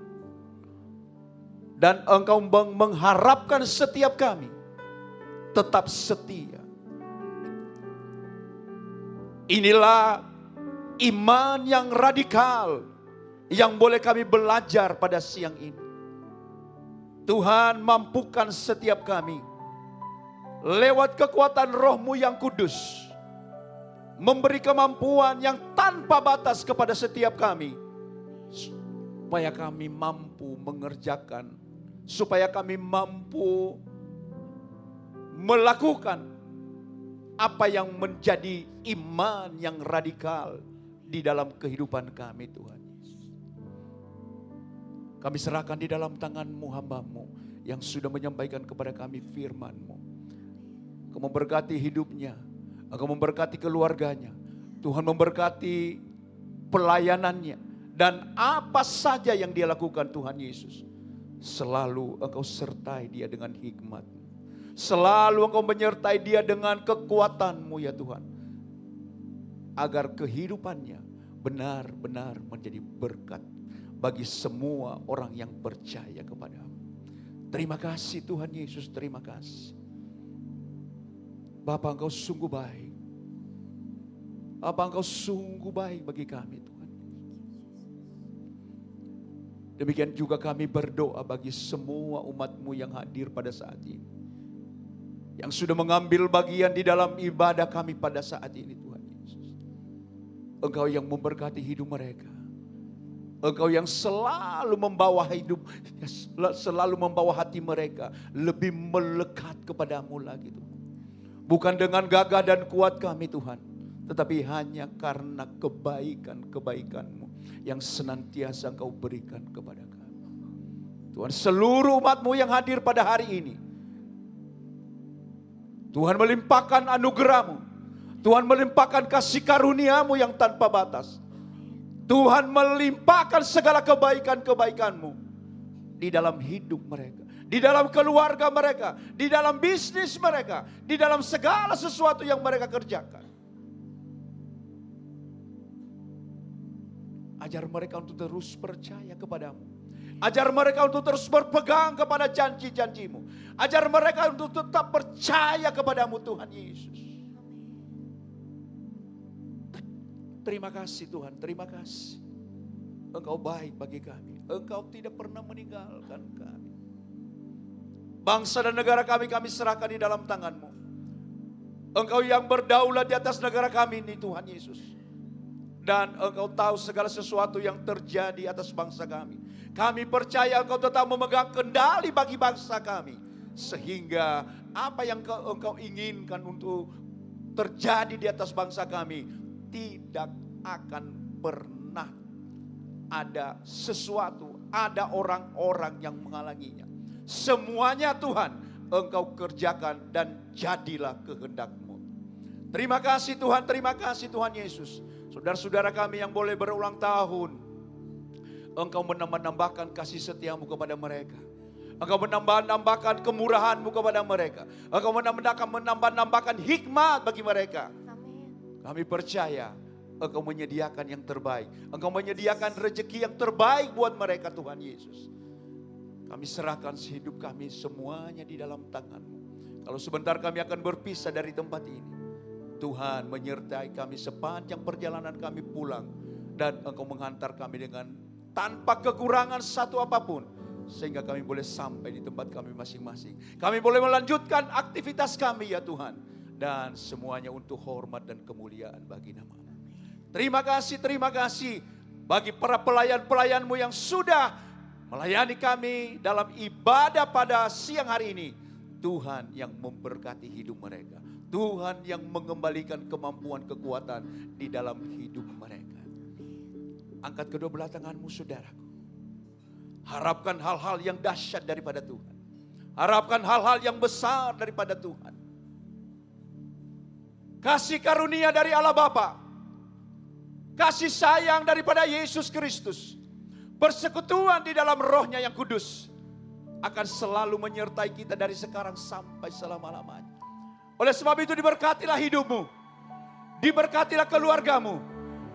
Speaker 5: Dan Engkau mengharapkan setiap kami tetap setia. Inilah iman yang radikal yang boleh kami belajar pada siang ini. Tuhan, mampukan setiap kami lewat kekuatan Roh-Mu yang kudus, memberi kemampuan yang tanpa batas kepada setiap kami, supaya kami mampu mengerjakan, supaya kami mampu melakukan apa yang menjadi iman yang radikal di dalam kehidupan kami Tuhan Yesus. Kami serahkan di dalam tangan-Mu hamba-Mu yang sudah menyampaikan kepada kami firman-Mu. Engkau memberkati hidupnya, Engkau memberkati keluarganya, Tuhan memberkati pelayanannya, dan apa saja yang dia lakukan Tuhan Yesus, Selalu Engkau sertai dia dengan hikmat-Mu. Selalu Engkau menyertai dia dengan kekuatan-Mu ya Tuhan. Agar kehidupannya benar-benar menjadi berkat bagi semua orang yang percaya kepada-Mu. Terima kasih Tuhan Yesus, terima kasih. Bapa, Engkau sungguh baik. Bapa, Engkau sungguh baik bagi kami Tuhan. Demikian juga kami berdoa bagi semua umat-Mu yang hadir pada saat ini. Yang sudah mengambil bagian di dalam ibadah kami pada saat ini Tuhan Yesus. Engkau yang memberkati hidup mereka. Engkau yang selalu membawa hidup, selalu membawa hati mereka lebih melekat kepadamu lagi Tuhan. Bukan dengan gagah dan kuat kami Tuhan, tetapi hanya karena kebaikan-kebaikan-Mu yang senantiasa Engkau berikan kepada kami. Tuhan, seluruh umat-Mu yang hadir pada hari ini, Tuhan melimpahkan anugerah-Mu. Tuhan melimpahkan kasih karunia-Mu yang tanpa batas. Tuhan melimpahkan segala kebaikan-kebaikan-Mu di dalam hidup mereka, di dalam keluarga mereka, di dalam bisnis mereka, di dalam segala sesuatu yang mereka kerjakan. Ajar mereka untuk terus percaya kepadamu. Ajar mereka untuk terus berpegang kepada janji-janji-Mu. Ajar mereka untuk tetap percaya kepadamu Tuhan Yesus. Terima kasih Tuhan, terima kasih. Engkau baik bagi kami. Engkau tidak pernah meninggalkan kami. Bangsa dan negara kami serahkan di dalam tangan-Mu. Engkau yang berdaulat di atas negara kami ini Tuhan Yesus. Dan Engkau tahu segala sesuatu yang terjadi atas bangsa kami. Kami percaya Engkau tetap memegang kendali bagi bangsa kami. Sehingga apa yang Engkau inginkan untuk terjadi di atas bangsa kami tidak akan pernah ada sesuatu, ada orang-orang yang menghalanginya. Semuanya Tuhan Engkau kerjakan dan jadilah kehendak-Mu. Terima kasih Tuhan Yesus. Saudara-saudara kami yang boleh berulang tahun, Engkau menambah-nambahkan kasih setia-Mu kepada mereka. Engkau menambah-nambahkan kemurahan-Mu kepada mereka. Engkau menambah-nambahkan hikmat bagi mereka. Kami percaya Engkau menyediakan yang terbaik. Engkau menyediakan rezeki yang terbaik buat mereka Tuhan Yesus. Kami serahkan hidup kami semuanya di dalam tangan-Mu. Kalau sebentar kami akan berpisah dari tempat ini, Tuhan menyertai kami sepanjang perjalanan kami pulang. Dan Engkau menghantar kami dengan tanpa kekurangan satu apapun. Sehingga kami boleh sampai di tempat kami masing-masing. Kami boleh melanjutkan aktivitas kami ya Tuhan. Dan semuanya untuk hormat dan kemuliaan bagi nama-Mu. Terima kasih bagi para pelayan-pelayan-Mu yang sudah melayani kami dalam ibadah pada siang hari ini. Tuhan yang memberkati hidup mereka. Tuhan yang mengembalikan kemampuan kekuatan di dalam hidup mereka. Angkat kedua belah tangan-Mu saudaraku. Harapkan hal-hal yang dahsyat daripada Tuhan. Harapkan hal-hal yang besar daripada Tuhan. Kasih karunia dari Allah Bapa, kasih sayang daripada Yesus Kristus, persekutuan di dalam Roh-Nya yang kudus akan selalu menyertai kita dari sekarang sampai selama-lamanya. Oleh sebab itu diberkatilah hidupmu, diberkatilah keluargamu,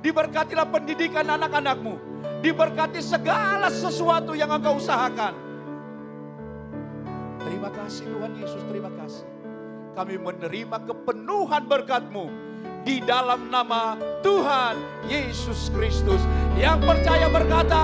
Speaker 5: diberkatilah pendidikan anak-anakmu, diberkati segala sesuatu yang engkau usahakan. Terima kasih Tuhan Yesus, terima kasih. Kami menerima kepenuhan berkat-Mu di dalam nama Tuhan Yesus Kristus. Yang percaya berkata,